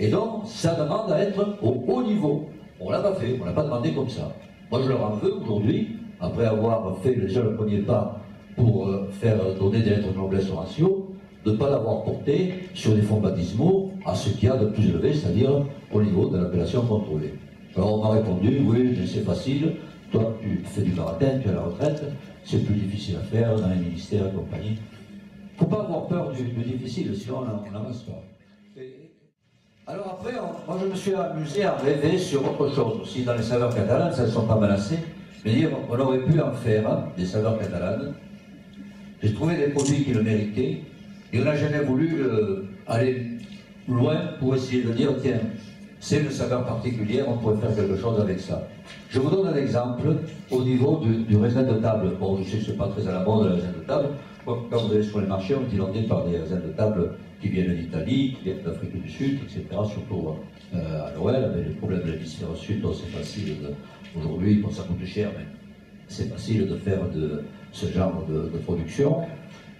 Et donc, ça demande à être au haut niveau. On ne l'a pas fait, on ne l'a pas demandé comme ça. Moi, je leur en veux aujourd'hui, après avoir fait déjà le premier pas pour faire donner des lettres de noblesse au ratio, de ne pas l'avoir porté sur des fonds baptismaux à ce qu'il y a de plus élevé, c'est-à-dire au niveau de l'appellation contrôlée. Alors on m'a répondu, oui, mais c'est facile, toi tu fais du baratin, tu es à la retraite, c'est plus difficile à faire dans les ministères et compagnie. Il ne faut pas avoir peur du difficile, sinon on n'avance pas. Alors après, moi je me suis amusé à rêver sur autre chose aussi, dans les saveurs catalanes, ça ne sont pas menacées, mais dire on aurait pu en faire des saveurs catalanes J'ai trouvé des produits qui le méritaient, et on n'a jamais voulu aller loin pour essayer de dire, tiens, c'est une saveur particulière, on pourrait faire quelque chose avec ça. Je vous donne un exemple au niveau du raisin de table. Bon, je sais que ce n'est pas très à la mode, le raisin de table. Quand vous allez sur les marchés, on est inondé par des raisins de table qui viennent d'Italie, qui viennent d'Afrique du Sud, etc. Surtout à Noël, avec les problèmes de l'hémisphère sud, c'est facile. Aujourd'hui, bon, ça coûte cher, mais c'est facile de faire de ce genre de production.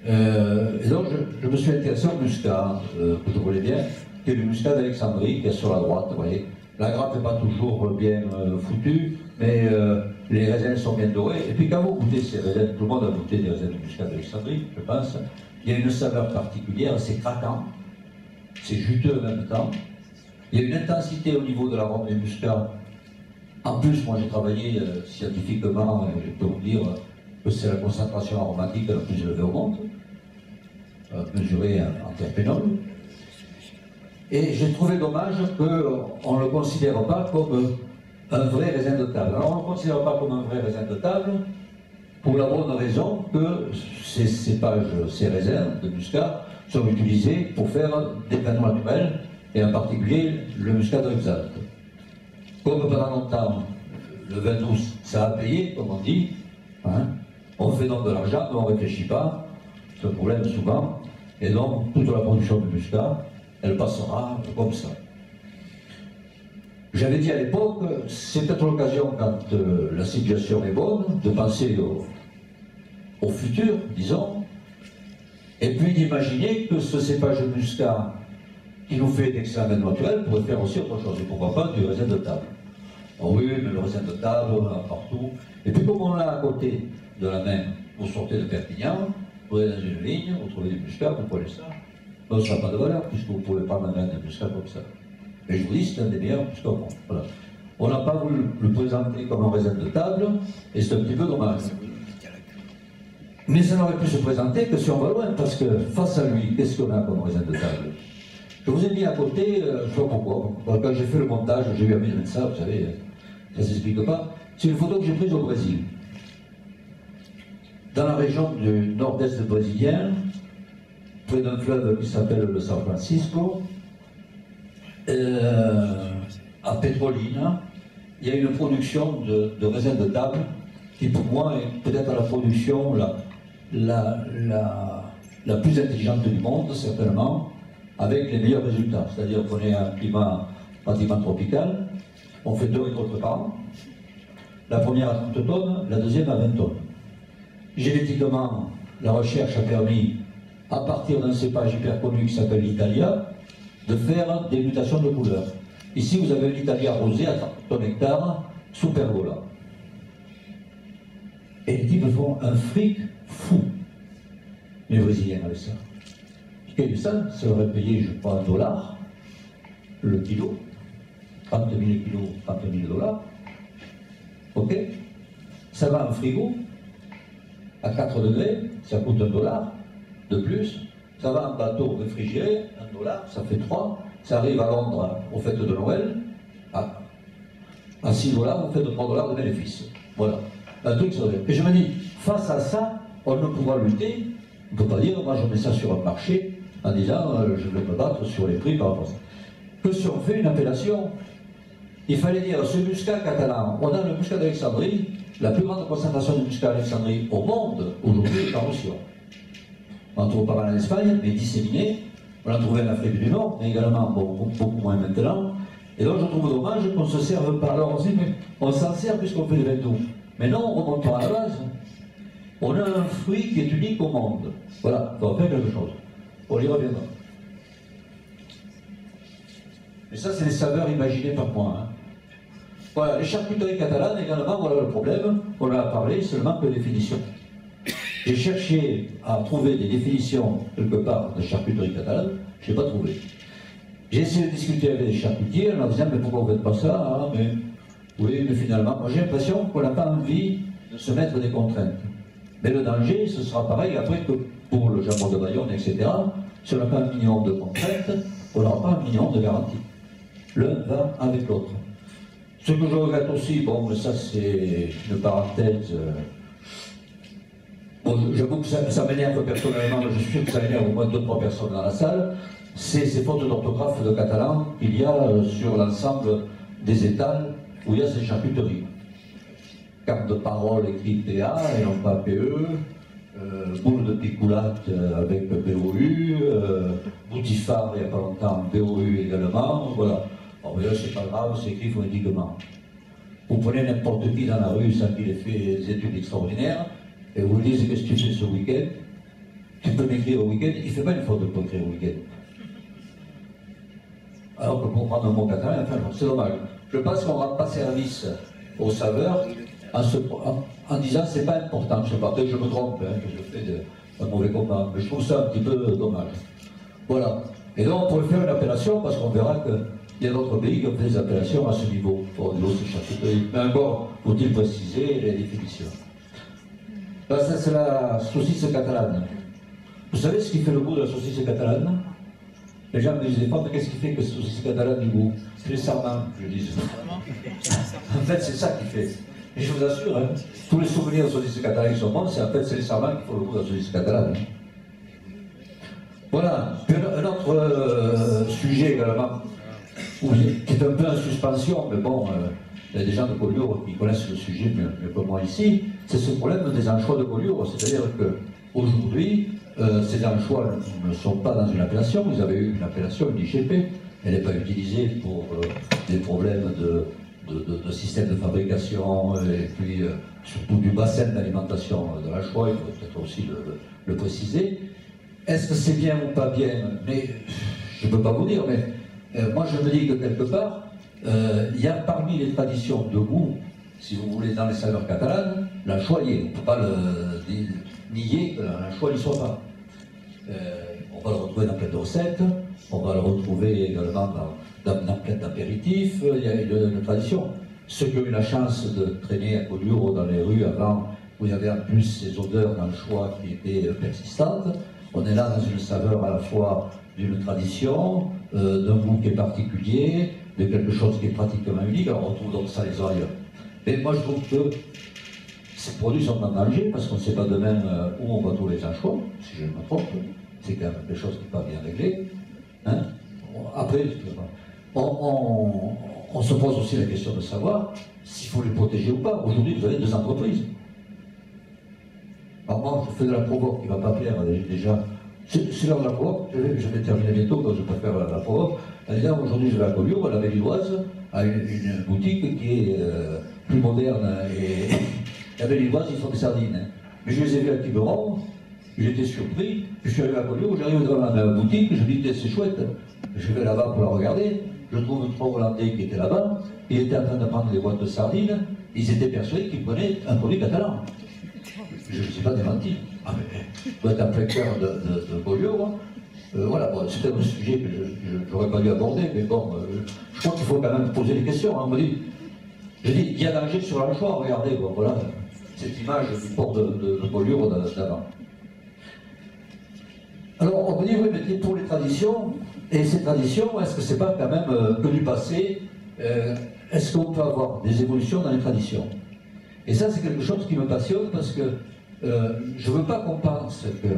Et donc, je me suis intéressé au muscat, que je voulais bien, qui est le muscat d'Alexandrie, qui est sur la droite, vous voyez. La grappe n'est pas toujours bien foutue, mais les raisins sont bien dorés. Et puis quand vous goûtez ces raisins, tout le monde a goûté des raisins de muscat d'Alexandrie, je pense, il y a une saveur particulière, c'est craquant, c'est juteux en même temps. Il y a une intensité au niveau de l'arôme du muscat. En plus, moi j'ai travaillé scientifiquement, et je peux vous dire que c'est la concentration aromatique la plus élevée au monde, mesurée en terpénol. Et j'ai trouvé dommage qu'on ne le considère pas comme un vrai raisin de table. Alors on ne le considère pas comme un vrai raisin de table pour la bonne raison que ces cépages, ces raisins de muscat sont utilisés pour faire des vins naturels, et en particulier le muscat d'Oxalt. Comme pendant longtemps, le vin douce, ça a payé, comme on dit, hein, on fait donc de l'argent, mais on ne réfléchit pas, c'est le problème souvent, et donc toute la production de muscat, elle passera comme ça. J'avais dit à l'époque, c'est peut-être l'occasion, quand la situation est bonne, de penser au futur, disons, et puis d'imaginer que ce cépage de muscat qui nous fait d'excellents vins naturels pourrait faire aussi autre chose, et pourquoi pas du raisin de table. Oh oui, mais le raisin de table, on l'a partout. Et puis comme on l'a à côté de la main, vous sortez de Perpignan, vous allez dans une ligne, vous trouvez du muscat, vous prenez ça. Ça n'a pas de valeur, puisque vous pouvez prendre un grain de muscat comme ça. Mais je vous dis, c'est un des meilleurs muscats au monde. Voilà. On n'a pas voulu le présenter comme un raisin de table, et c'est un petit peu dommage. Mais ça n'aurait pu se présenter que si on va loin, parce que face à lui, qu'est-ce qu'on a comme raisin de table? Je vous ai mis à côté, je ne sais pas pourquoi. Quand j'ai fait le montage, j'ai eu envie de mettre ça, vous savez, ça ne s'explique pas. C'est une photo que j'ai prise au Brésil. Dans la région du nord-est brésilien, près d'un fleuve qui s'appelle le San Francisco, à Petrolina, il y a une production de raisins de table qui pour moi est peut-être la production la plus intelligente du monde, certainement, avec les meilleurs résultats. C'est-à-dire qu'on est un climat pratiquement tropical, on fait 2 récoltes par an, la première à 30 tonnes, la deuxième à 20 tonnes. Génétiquement, la recherche a permis, à partir d'un cépage hyper connu qui s'appelle l'Italia, de faire des mutations de couleur. Ici, vous avez l'Italia rosé à 30 tonnes hectares, sous pergola. Et les types font un fric fou, les Brésiliens avec ça. Piquet du sang, ça leur est payé, je crois, $1 le kilo, 30 000 kilos, 30 000 $. Ok? Ça va en frigo, à 4 degrés, ça coûte $1 de plus. Ça va en bateau réfrigéré, $1, ça fait 3. Ça arrive à Londres aux fêtes de Noël, à 6 $, on fait de 3 $ de bénéfice. Voilà. Un truc sur et je me dis, face à ça, on ne pourra lutter. On ne peut pas dire, moi je mets ça sur un marché en disant, je vais me battre sur les prix par rapport à ça. Que si on fait une appellation, il fallait dire, ce muscat catalan, on a le muscat d'Alexandrie, la plus grande concentration de muscat d'Alexandrie au monde, aujourd'hui, est en Roussillon. On en trouve pas mal en Espagne, mais disséminé. On en trouvait en Afrique du Nord, mais également beaucoup moins maintenant. Et donc je trouve dommage qu'on ne se serve pas. Alors on se dit, mais on s'en sert puisqu'on fait des vins doux. Mais non, on remonte pas à la base. On a un fruit qui est unique au monde. Voilà, on va faire quelque chose. On y reviendra. Mais ça, c'est les saveurs imaginées par moi. Hein. Voilà, les charcuteries catalanes également, voilà le problème. On en a parlé, seulement que définition. J'ai cherché à trouver des définitions quelque part de charcuterie catalane, je n'ai pas trouvé. J'ai essayé de discuter avec les charcutiers en leur disant, mais pourquoi vous ne faites pas ça hein, mais... Oui, mais finalement, moi j'ai l'impression qu'on n'a pas envie de se mettre des contraintes. Mais le danger, ce sera pareil après que pour le jambon de Bayonne, etc. Si on n'a pas un minimum de contraintes, on n'aura pas un minimum de garantie. L'un va avec l'autre. Ce que je regrette aussi, bon, mais ça c'est une parenthèse bon, j'avoue que ça m'énerve personnellement, mais je suis sûr que ça énerve au moins 2-3 personnes dans la salle, c'est ces fautes d'orthographe de catalan qu'il y a sur l'ensemble des étals où il y a ces charcuteries. Carte de parole écrite PA et non pas PE, boule de picoulate avec BOU, boutifard il n'y a pas longtemps, BOU également, voilà. Bon, mais là c'est pas grave, c'est écrit phonétiquement. Vous prenez n'importe qui dans la rue sans qu'il ait fait des études extraordinaires, et vous lui dites qu'est-ce que tu fais ce week-end, tu peux m'écrire au week-end, il ne fait pas une faute de pas écrire au week-end. Alors que pour prendre un mot catalan, enfin, c'est dommage. Je pense qu'on ne rend pas service aux saveurs en disant c'est pas important, je sais pas, peut-être que je me trompe, hein, que je fais un mauvais combat, mais je trouve ça un petit peu dommage. Voilà. Et donc on pourrait faire une appellation parce qu'on verra qu'il y a d'autres pays qui ont fait des appellations à ce niveau, au niveau de ce charcuterie. Mais encore, faut-il préciser les définitions. Ben, ça c'est la saucisse catalane. Vous savez ce qui fait le goût de la saucisse catalane? Les gens me disent des fois, mais qu'est-ce qui fait que la saucisse catalane du goût? C'est les sarments, je dis. En fait, c'est ça qui fait. Et je vous assure, hein, tous les souvenirs de saucisse catalane qui sont bons, c'est les sarments qui font le goût de la saucisse catalane. Voilà. Puis un autre sujet également, qui est un peu en suspension, mais bon, il y a des gens de Collioure qui connaissent le sujet mieux que moi ici, c'est ce problème des anchois de Collioure. C'est-à-dire qu'aujourd'hui, ces anchois ne sont pas dans une appellation, ils avaient eu une appellation, une IGP, elle n'est pas utilisée pour des problèmes de système de fabrication et puis surtout du bassin d'alimentation de l'anchois, il faut peut-être aussi le préciser. Est-ce que c'est bien ou pas bien? Mais je ne peux pas vous dire, mais moi je me dis que quelque part, il y a parmi les traditions de goût, si vous voulez, dans les saveurs catalanes, l'anchois y est. On ne peut pas nier que l'anchois n'y soit pas. On va le retrouver dans plein de recettes, on va le retrouver également dans plein d'apéritifs, il y a une tradition. Ceux qui ont eu la chance de traîner à Collioure dans les rues avant, où il y avait en plus ces odeurs d'anchois qui étaient persistantes, on est là dans une saveur à la fois d'une tradition, d'un goût qui est particulier, de quelque chose qui est pratiquement unique. Alors on retrouve donc ça les ailleurs. Mais moi je trouve que ces produits sont en danger parce qu'on ne sait pas demain où on va trouver les anchois, si je ne me trompe. C'est quand même quelque chose qui n'est pas bien réglé. Hein? Après, on se pose aussi la question de savoir s'il faut les protéger ou pas. Aujourd'hui, vous avez 2 entreprises. Alors moi, je fais de la provoque, qui ne va pas plaire déjà. C'est l'heure de la provoque, je vais terminer bientôt, donc je peux faire la provoque. Aujourd'hui, je vais à Collioure, la Belilloise a une boutique qui est plus moderne. Et la Belilloise, ils font des sardines. Hein. Mais je les ai vus à Quiberon, j'étais surpris. Je suis arrivé à Collioure, j'arrive devant la boutique, je dis c'est chouette. Je vais là-bas pour la regarder. Je trouve 3 Hollandais qui étaient là-bas. Ils étaient en train de prendre des boîtes de sardines. Ils étaient persuadés qu'ils prenaient un produit catalan. Je ne suis pas démenti. Ah, mais doit être un plein cœur de Collioure. Voilà, bon, c'était un sujet que je n'aurais pas dû aborder, mais bon, je crois qu'il faut quand même poser des questions. Hein. On me dit, je dis, il y a danger sur l'anchois, regardez, bon, voilà, cette image du port de Collioure d'avant. Alors, on me dit, oui, mais pour les traditions, et ces traditions, est-ce que c'est pas quand même que du passé? Est-ce qu'on peut avoir des évolutions dans les traditions? Et ça, c'est quelque chose qui me passionne parce que je ne veux pas qu'on pense que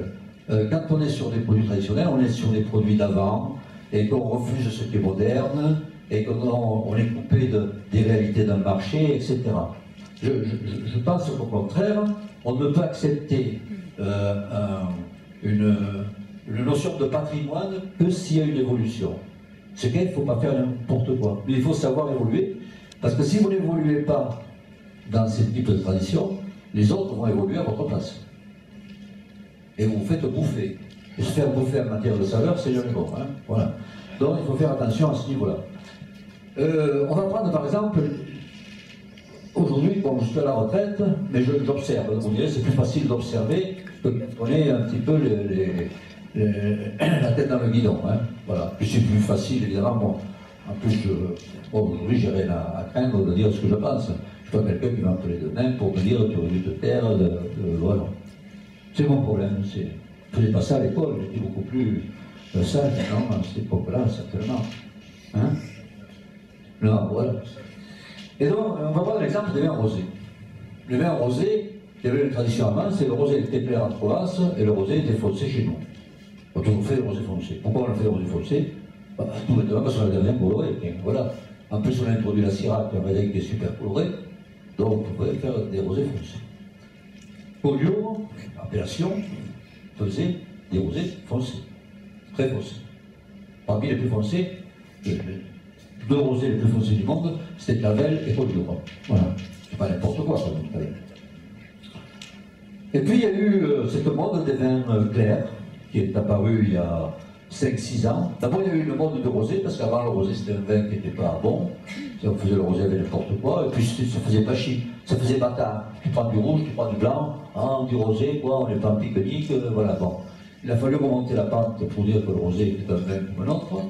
quand on est sur des produits traditionnels, on est sur des produits d'avant et qu'on refuse ce qui est moderne et qu'on est coupé des réalités d'un marché, etc. Je pense qu'au contraire, on ne peut accepter une notion de patrimoine que s'il y a une évolution. C'est qu'il ne faut pas faire n'importe quoi, mais il faut savoir évoluer, parce que si vous n'évoluez pas dans ces types de traditions, les autres vont évoluer à votre place. Et vous vous faites bouffer. Et se faire bouffer en matière de saveur, c'est jamais bon. Hein, voilà. Donc il faut faire attention à ce niveau-là. On va prendre par exemple, aujourd'hui, bon, je suis à la retraite, mais j'observe. Vous direz, c'est plus facile d'observer que quand on est un petit peu la tête dans le guidon. Hein, voilà. Puis c'est plus facile, évidemment. Bon, en plus, aujourd'hui, j'ai rien à craindre de dire ce que je pense. Je suis pas quelqu'un qui va m'appeler demain pour me dire tu aurais dû te taire. Voilà. C'est mon problème. Je ne faisais pas ça à l'école, j'étais beaucoup plus sage, non, à cette époque-là, certainement. Hein? Non, voilà. Et donc, on va prendre l'exemple des vins rosés. Les vins rosés, Il y avait une tradition avant, c'est le rosé était clair en Provence et le rosé était foncé chez nous. On a toujours fait le rosé foncé. Pourquoi on a fait le rosé foncé? Tout maintenant parce qu'on avait rien coloré. Voilà. En plus, on a introduit la Syrah, un vin qui est super coloré, donc on pouvait faire des rosés foncés. Collioure, appellation, faisait des rosés foncés, très foncés. Parmi les plus foncés, les deux rosés les plus foncés du monde, c'était Clavel et Collioure. Voilà. C'est pas n'importe quoi, ça, vous savez. Et puis il y a eu cette mode des vins clairs qui est apparue il y a 5-6 ans. D'abord il y a eu le mode de rosé, parce qu'avant le rosé c'était un vin qui n'était pas bon. On faisait le rosé avec n'importe quoi, et puis ça faisait pas chic, ça faisait bâtard. Tu prends du rouge, tu prends du blanc, hein, du rosé, quoi, on n'est pas en pique-nique, voilà, bon. Il a fallu remonter la pente pour dire que le rosé était un vin comme un autre,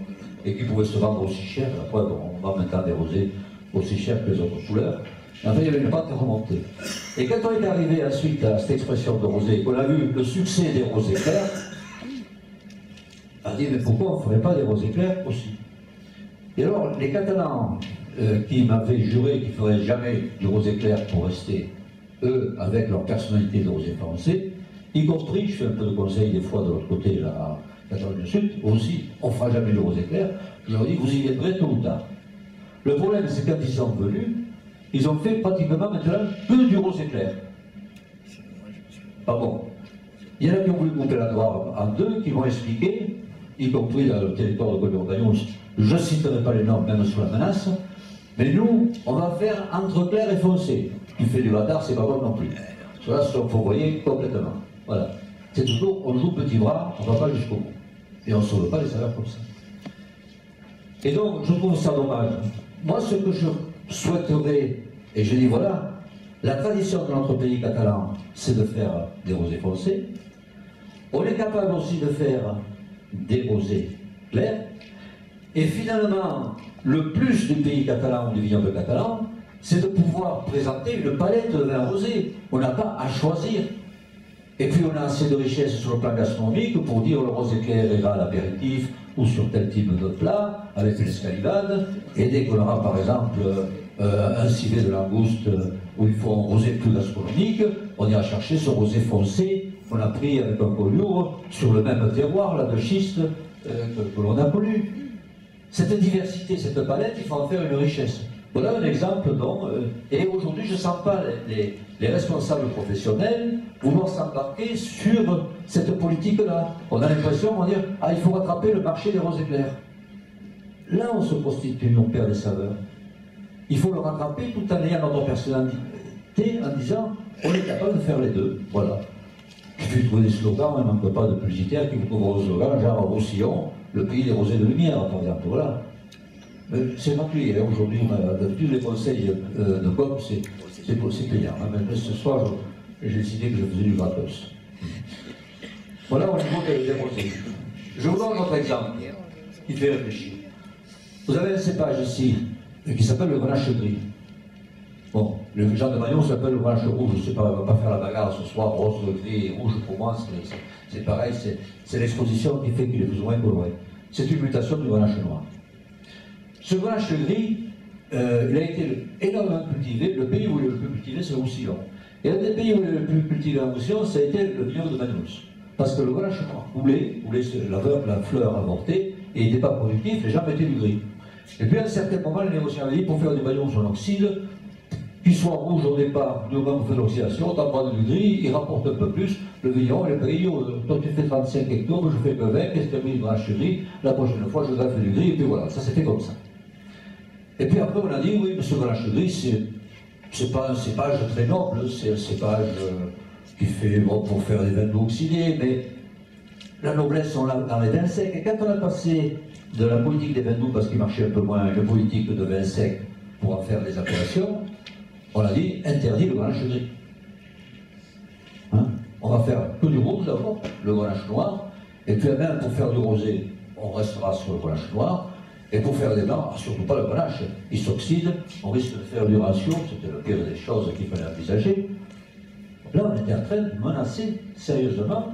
et qui pouvait se vendre aussi cher. La preuve, on vend maintenant des rosés aussi chers que les autres couleurs. Enfin, il y avait une pente à remonter. Et quand on est arrivé ensuite à cette expression de rosé, qu'on a vu le succès des rosés clairs, on a dit, mais pourquoi on ne ferait pas des rosés clairs aussi? Et alors, les Catalans qui m'avaient juré qu'ils ne feraient jamais du rosé clair pour rester, eux, avec leur personnalité de rosé français, y compris, je fais un peu de conseil des fois de l'autre côté, là, à Catalogne Sud, aussi, on ne fera jamais du rosé clair, je leur dis, vous y viendrez tôt ou tard. Le problème, c'est quand ils sont venus, ils ont fait pratiquement maintenant que du rosé clair. Pas bon. Il y en a qui ont voulu couper la Loire en deux, qui vont expliquer, y compris dans le territoire de Collioure-Bagnon, je ne citerai pas les noms, même sous la menace, mais nous, on va faire entre clair et foncé. Tu fais du bâtard, c'est pas bon non plus. Cela, il faut voyer complètement. Voilà. C'est toujours, on joue petit bras, on ne va pas jusqu'au bout. Et on ne sauve pas les saveurs comme ça. Et donc, je trouve ça dommage. Moi, ce que je souhaiterais, et je dis voilà, la tradition de notre pays catalan, c'est de faire des rosés foncés. On est capable aussi de faire des rosés clairs. Et finalement, le plus du pays catalan ou du vignoble catalan, c'est de pouvoir présenter une palette de vins rosés. On n'a pas à choisir. Et puis on a assez de richesse sur le plan gastronomique pour dire le rosé clair ira à l'apéritif ou sur tel type de plat, avec une escalivade. Et dès qu'on aura par exemple un civet de langouste où il faut un rosé plus gastronomique, on ira chercher ce rosé foncé qu'on a pris avec un Collioure sur le même terroir là, de schiste que l'on a connu. Cette diversité, cette palette, il faut en faire une richesse. Voilà un exemple dont, et aujourd'hui je ne sens pas les responsables professionnels vouloir s'embarquer sur cette politique-là. On a l'impression, on va dire, ah il faut rattraper le marché des rosés clairs. Là on se prostitue, on perd des saveurs. Il faut le rattraper tout en ayant notre personnalité, en disant, on est capable de faire les deux, voilà. Et puis trouver des slogans, on ne manque pas de publicitaires qui vous trouvent des slogans, genre Roussillon, le pays des rosés de lumière, par exemple, voilà. C'est gratuit, hein, aujourd'hui, d'habitude les conseils de com, c'est payant. Hein, mais ce soir, j'ai décidé que je faisais du gratos. Voilà au niveau des rosés. Je vous donne un autre exemple qui fait réfléchir. Vous avez un cépage ici qui s'appelle le grenache gris. Bon, le genre de Magnon s'appelle le grenache rouge, je ne sais pas, on ne va pas faire la bagarre ce soir, rose, gris et rouge pour moi, c'est pareil, c'est l'exposition qui fait qu'il est plus ou moins coloré. C'est une mutation du grenache noir. Ce grenache gris, il a été énormément cultivé. Le pays où il est le plus cultivé, c'est Roussillon. Et un des pays où il est le plus cultivé en Roussillon, ça a été le vignoble de Magnus. Parce que le grenache noir coulait la fleur avortée, et il n'était pas productif, les gens mettaient du gris. Et puis à un certain moment, les négociants avaient dit, pour faire du Magnus en oxyde, qu'il soit rouge au départ, du moment où on fait l'oxydation, t'en prends du gris, il rapporte un peu plus. Le vigneron, il est dit, toi tu fais 35 hectares, je fais que 20, qu'est-ce que tu as mis du grenache gris, la prochaine fois je greffe du gris, et puis voilà, ça s'est fait comme ça. Et puis après, on a dit, oui, mais ce grenache gris, c'est pas un cépage très noble, c'est un cépage qui fait bon pour faire des vins doux oxydés, mais la noblesse, on l'a dans les vins secs. Et quand on a passé de la politique des vins doux, parce qu'il marchait un peu moins, une politique de vins secs pour en faire des appellations, on a dit, interdit le grenache gris. Hein, on va faire que du rouge d'abord, le grenache noir, et puis même pour faire du rosé, on restera sur le grenache noir. Et pour faire des blancs, surtout pas le grenache, il s'oxyde, on risque de faire du ratio, c'était le pire des choses qu'il fallait envisager. Là, on était en train de menacer sérieusement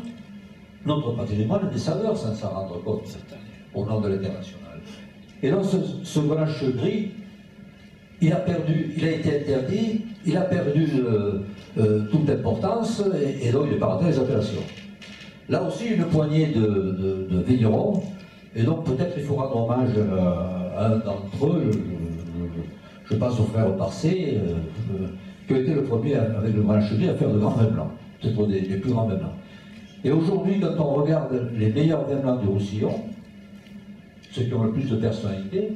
notre patrimoine des saveurs sans s'en rendre compte, au nom de l'international. Et donc ce grenache gris, il a été interdit, il a perdu toute importance, et donc il est pas rentré dans les appellations. Là aussi, une poignée de vignerons, et donc peut-être il faut rendre hommage à un d'entre eux, je pense au frère Parcé, qui a été le premier avec le Grand Chevalier à faire de grands vins blancs. C'est pour des plus grands vins blancs. Et aujourd'hui, quand on regarde les meilleurs vins blancs du Roussillon, ceux qui ont le plus de personnalité,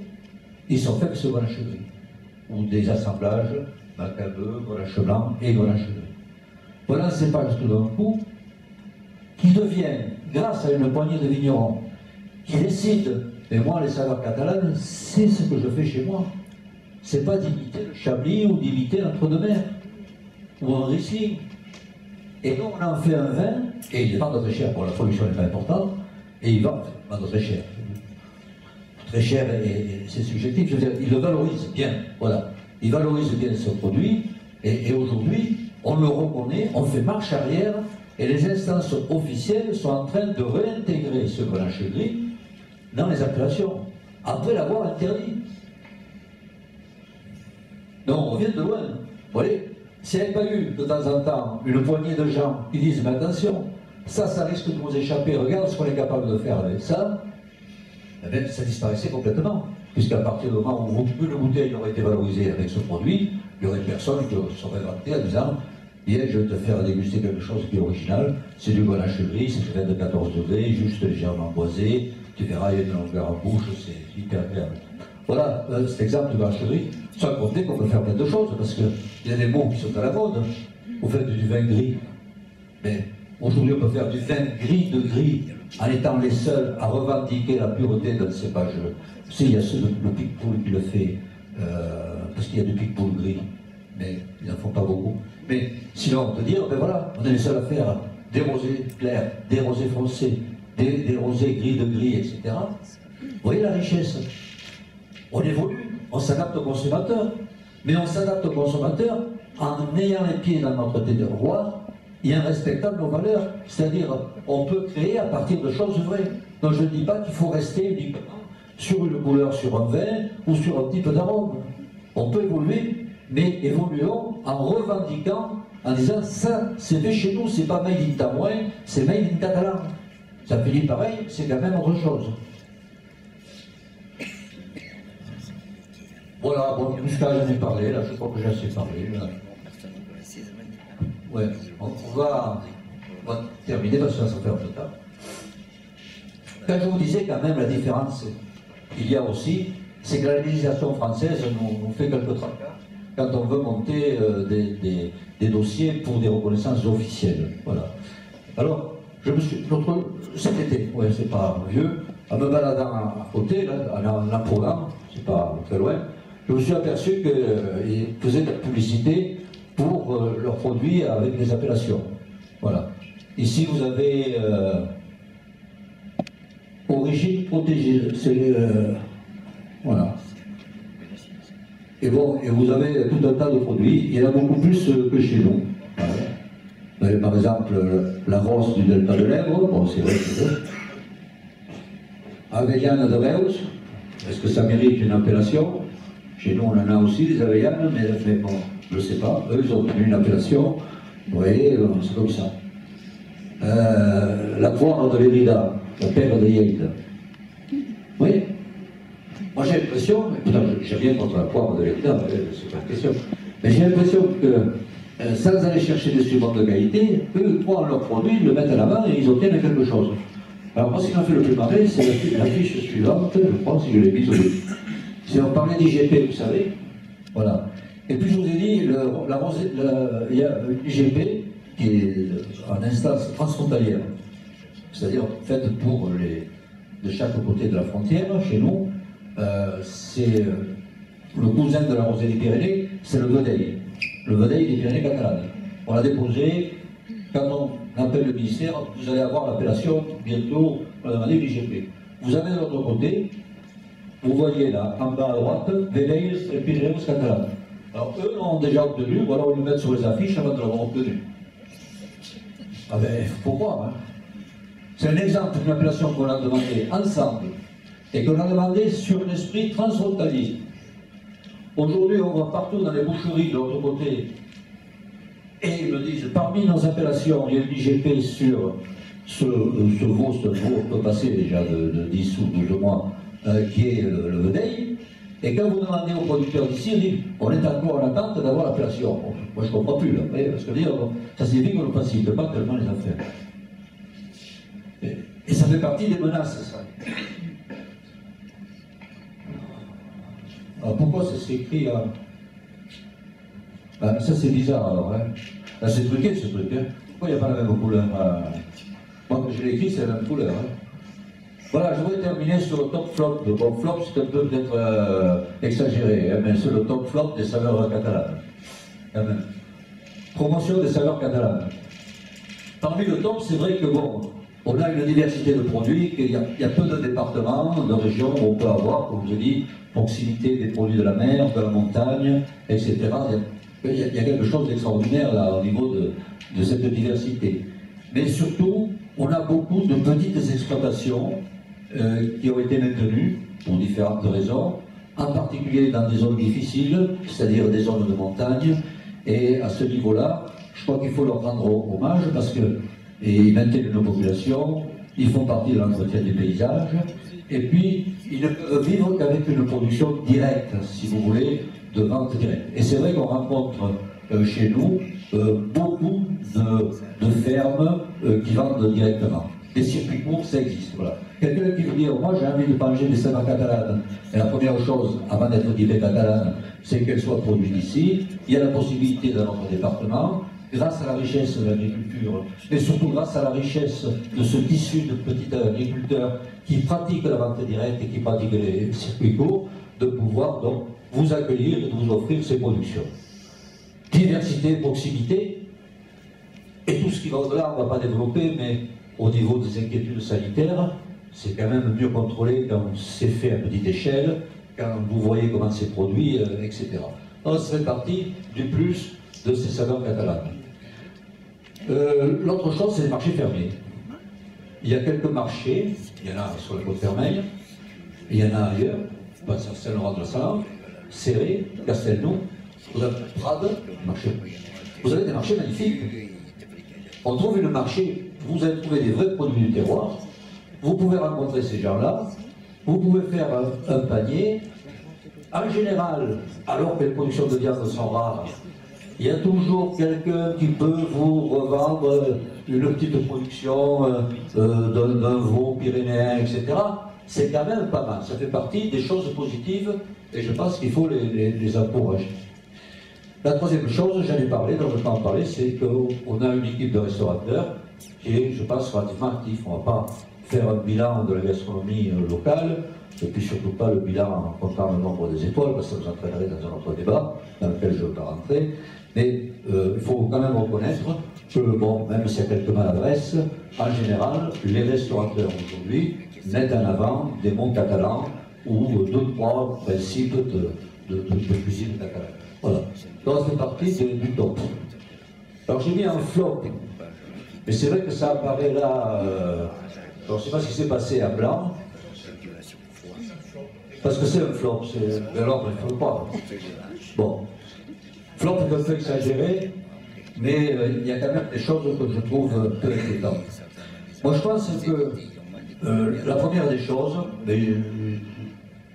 ils sont faits avec ce Grand Chevalier. Ou des assemblages, Macabeu, Grenache blanc et Grenache bleu. Voilà un cépage tout d'un coup qui devient, grâce à une poignée de vignerons, qui décident, et moi les saveurs catalanes, c'est ce que je fais chez moi. C'est pas d'imiter le Chablis ou d'imiter l'Entre-deux-Mers ou un Riesling. Et nous on en fait un vin, et il est vend très cher, pour la production n'est pas importante, et il vend très cher. Très cher, et c'est subjectif, je veux dire, il le valorise bien, voilà. Il valorise bien ce produit, et aujourd'hui, on le reconnaît, on fait marche arrière, et les instances officielles sont en train de réintégrer ce Grenache gris dans les appellations, après l'avoir interdit. Donc on vient de loin. Vous voyez, s'il n'y avait pas eu de temps en temps une poignée de gens qui disent, mais attention, ça risque de nous échapper, regarde ce qu'on est capable de faire avec ça, eh bien, ça disparaissait complètement. Puisqu'à partir du moment où une bouteille aurait été valorisée avec ce produit, il n'y aurait personne qui serait vanté en disant, bien, je vais te faire déguster quelque chose qui est original, c'est du Grenache gris, c'est du vin de 14 degrés, juste légèrement boisé, tu verras, il y a une longueur en bouche, c'est hyper agréable. Voilà cet exemple de Grenache gris, sans compter qu'on peut faire plein de choses, parce qu'il y a des mots qui sont à la mode. Vous faites du vin gris, mais aujourd'hui on peut faire du vin gris de gris, en étant les seuls à revendiquer la pureté d'un cépage. Tu sais, il y a le Picpoul qui le fait, parce qu'il y a du Picpoul gris, mais ils n'en font pas beaucoup. Mais sinon, on peut dire, ben voilà, on est les seuls à faire des rosés clairs, des rosés foncés, des rosés gris de gris, etc. Vous voyez la richesse? On évolue, on s'adapte au consommateur, mais on s'adapte au consommateur en ayant les pieds dans notre terroir et en respectant nos valeurs. C'est-à-dire, on peut créer à partir de choses vraies. Donc je ne dis pas qu'il faut rester uniquement sur une couleur, sur un vin ou sur un type d'arôme. On peut évoluer, mais évoluons en revendiquant, en disant ça, c'est fait chez nous, c'est pas made in Tamoin, c'est made in Catalan. Ça finit pareil, c'est quand même autre chose. Voilà, bon, jusqu'à j'en ai parlé, là, je crois que j'ai assez parlé. Là. Ouais, on va terminer parce que ça se fait un peu tard. Quand je vous disais quand même la différence qu'il y a aussi, c'est que la législation française nous fait quelques tracas quand on veut monter des dossiers pour des reconnaissances officielles. Voilà. Alors, je me suis, cet été, ouais, c'est pas vieux, en me baladant à côté, là, en programme, c'est pas très loin, je me suis aperçu qu'ils faisaient de la publicité pour leurs produits avec des appellations. Voilà. Ici, vous avez origine protégée. C'est voilà. Et bon, et vous avez tout un tas de produits. Il y en a beaucoup plus que chez nous. Voilà. Vous avez par exemple la rose du delta de l'Èbre. Bon, c'est vrai que c'est vrai. Avellane de Reus. Est-ce que ça mérite une appellation? Chez nous, on en a aussi des avellanes, mais bon, je ne sais pas. Eux, ils ont obtenu une appellation. Vous voyez, c'est comme ça. La poire de Lérida, la père de Yelda. Oui. Moi, j'ai l'impression, j'ai rien contre la poire de Lérida, c'est pas une question, mais j'ai l'impression que, sans aller chercher des suppléments de qualité, eux, ils prennent leurs produits, ils le mettent à l'avant et ils obtiennent quelque chose. Alors, moi, ce qui m'a fait le plus marrer, c'est la fiche suivante, je pense, si je l'ai mise au début. Si on parlait d'IGP, vous savez, voilà. Et puis je vous ai dit, il y a une IGP qui est en instance transfrontalière, c'est-à-dire faite pour de chaque côté de la frontière, chez nous, c'est le cousin de la rosée des Pyrénées, c'est le Vedeil des Pyrénées catalanes. On l'a déposé, quand on appelle le ministère, vous allez avoir l'appellation, bientôt, on va demander l'IGP. Vous avez de l'autre côté, vous voyez là, en bas à droite, Vedeil et Pyrénées catalanes. Alors eux l'ont déjà obtenu, ou alors ils le mettent sur les affiches avant de l'avoir obtenu. Ah ben, pourquoi hein? C'est un exemple d'une appellation qu'on a demandé ensemble, et qu'on a demandé sur un esprit transfrontalier. Aujourd'hui, on voit partout dans les boucheries de l'autre côté, et ils me disent, parmi nos appellations, il y a une IGP sur ce veau, peut passer déjà de 10 ou 12 mois, qui est le Vedeil. Et quand vous demandez aux producteurs d'ici, ils disent, on est encore en attente d'avoir l'appellation. Moi, je ne comprends plus, là, parce que dire, ça signifie qu'on ne facilite pas tellement les affaires. Et ça fait partie des menaces, ça. Alors, pourquoi ça s'écrit à... Ah, ça, c'est bizarre, alors. Hein. Là, c'est truqué, ce truc. Hein. Pourquoi il n'y a pas la même couleur Moi, quand je l'ai écrit, c'est la même couleur. Hein. Voilà, je voudrais terminer sur le top flop. Le bon flop, c'est un peu peut-être exagéré, hein, mais c'est le top flop des saveurs catalanes. Quand même. Promotion des saveurs catalanes. Parmi le top, c'est vrai que bon, on a une diversité de produits, qu'il y a peu de départements, de régions où on peut avoir, comme je dis, proximité des produits de la mer, de la montagne, etc. Il y a quelque chose d'extraordinaire là au niveau de cette diversité. Mais surtout, on a beaucoup de petites exploitations qui ont été maintenues pour différentes raisons, en particulier dans des zones difficiles, c'est-à-dire des zones de montagne. Et à ce niveau-là, je crois qu'il faut leur rendre hommage parce qu'ils maintiennent nos populations, ils font partie de l'entretien du paysage, et puis ils ne peuvent vivre qu'avec une production directe, si vous voulez, de vente directe. Et c'est vrai qu'on rencontre chez nous beaucoup de fermes qui vendent directement. Des circuits courts, ça existe. Voilà. Quelqu'un qui veut dire, moi j'ai envie de manger des saveurs catalanes, et la première chose, avant d'être guidée catalane, c'est qu'elles soient produites ici. Il y a la possibilité dans notre département, grâce à la richesse de l'agriculture, mais surtout grâce à la richesse de ce tissu de petits agriculteurs qui pratiquent la vente directe et qui pratiquent les circuits courts, de pouvoir donc vous accueillir et de vous offrir ces productions. Diversité, proximité, et tout ce qui va au-delà, on ne va pas développer, mais au niveau des inquiétudes sanitaires, c'est quand même mieux contrôlé quand c'est fait à petite échelle, quand vous voyez comment c'est produit, etc. Donc, ça fait partie du plus de ces saveurs catalanes. L'autre chose, c'est les marchés fermiers. Il y a quelques marchés, il y en a sur la Côte-Fermeille, il y en a ailleurs, pas sur Saint-Laurent-de-la-Salanque, Céré, Castelnau, vous avez Prades, marché. Vous avez des marchés magnifiques. On trouve une marché, vous allez trouver des vrais produits du terroir, vous pouvez rencontrer ces gens-là, vous pouvez faire un panier. En général, alors que les productions de viande sont rares, il y a toujours quelqu'un qui peut vous revendre une petite production d'un veau pyrénéen, etc. C'est quand même pas mal. Ça fait partie des choses positives et je pense qu'il faut les encourager. La troisième chose, j'en ai parlé, dont je peux en parler, c'est qu'on a une équipe de restaurateurs qui est, je pense, relativement active. On ne va pas faire un bilan de la gastronomie locale, et puis surtout pas le bilan en comptant le nombre des étoiles, parce que ça nous entraînerait dans un autre débat, dans lequel je ne veux pas rentrer. Mais il faut quand même reconnaître que, bon, même s'il y a quelques maladresses, en général, les restaurateurs aujourd'hui mettent en avant des mots catalans ou 2-3 principes de cuisine catalane. Voilà. Donc ça fait partie du top. Alors j'ai mis un flop, mais c'est vrai que ça apparaît là. Je ne sais pas ce qui s'est passé à Blanc. Parce que c'est un flop, alors il ne faut pas. Bon. Flop est un peu exagéré, mais il y a quand même des choses que je trouve peu inquiétantes. Moi je pense que la première des choses, mais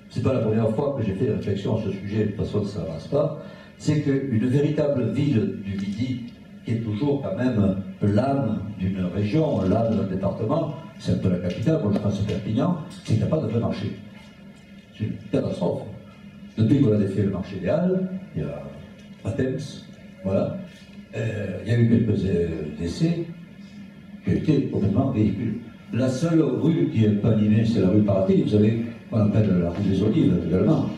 c'est pas la première fois que j'ai fait réflexion à ce sujet, de toute façon ça n'avance pas, c'est qu'une véritable ville du Midi, qui est toujours quand même l'âme d'une région, l'âme d'un département, c'est un peu la capitale, moi je pense à Perpignan, c'est qu'il n'y a pas de vrai marché. C'est une catastrophe. Depuis qu'on a défait le marché des Halles, il y a Athens, voilà, il y a eu quelques décès qui étaient complètement ridicules. La seule rue qui n'est pas animée, c'est la rue Paraty, vous savez, on appelle la rue des Olives également.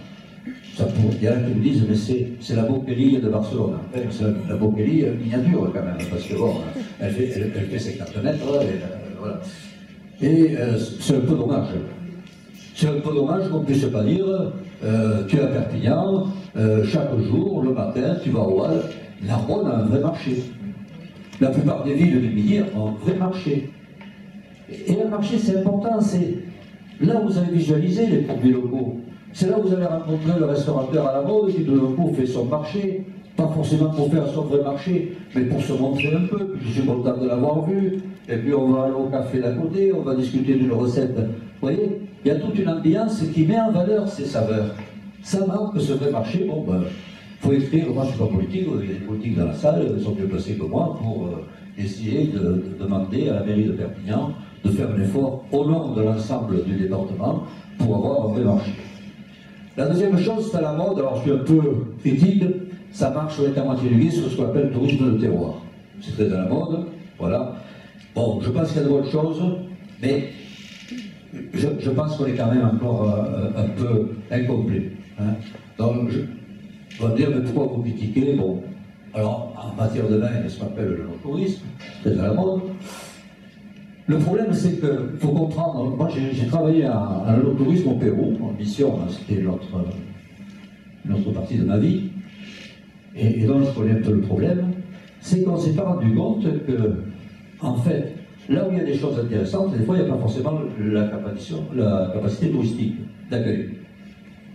Il y en a qui me disent, mais c'est la Boquerie de Barcelone. C'est la Boquerie miniature quand même, parce que bon, elle fait 50 mètres, et, voilà. Et c'est un peu dommage. C'est un peu dommage qu'on ne puisse pas dire, tu es à Perpignan, chaque jour, le matin, tu vas au Hall, Narbonne a un vrai marché. La plupart des villes du Midi ont un vrai marché. Et le marché, c'est important, c'est là où vous avez visualisé les produits locaux. C'est là où vous allez rencontrer le restaurateur à la mode qui de d'un coup fait son marché, pas forcément pour faire son vrai marché, mais pour se montrer un peu. Je suis content de l'avoir vu, et puis on va aller au café d'à côté, on va discuter d'une recette. Vous voyez, il y a toute une ambiance qui met en valeur ces saveurs. Ça marque ce vrai marché. Bon, ben, faut écrire, moi je ne suis pas politique, il y a des politiques dans la salle, ils sont mieux placés que moi pour essayer de demander à la mairie de Perpignan de faire un effort au nom de l'ensemble du département pour avoir un vrai marché. La deuxième chose, c'est à la mode, alors je suis un peu critique, ça marche sur la moitié du guise sur ce qu'on appelle le tourisme de terroir. C'est très à la mode, voilà. Bon, je pense qu'il y a de bonnes choses, mais je pense qu'on est quand même encore un peu incomplet. Hein. Donc, on va dire, mais pourquoi vous critiquez? Bon, alors, en matière de vin, il y a ce qu'on appelle le tourisme, c'est à la mode. Le problème, c'est qu'il faut comprendre, moi j'ai travaillé en tourisme au Pérou, en mission, c'était l'autre partie de ma vie, et donc je connais un peu le problème, c'est qu'on ne s'est pas rendu compte que, en fait, là où il y a des choses intéressantes, des fois il n'y a pas forcément la capacité touristique d'accueil.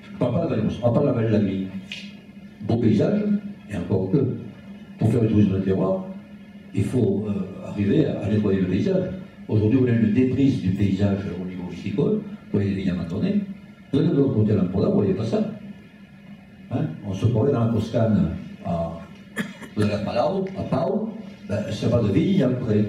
Je ne parle pas de la Valence, on parle de la vallée de la Grille. Beau paysage, et encore que, pour faire du tourisme de terroir, il faut arriver à nettoyer le paysage. Aujourd'hui, on a une déprise du paysage au niveau viticole, vous voyez les vignes abandonnées. De l'autre côté de l'Ampola, vous ne voyez pas ça. Hein, on se croirait dans la Toscane, de la Palau, à Pau, ben, s'il n'y a pas de vigne, il y a un pré.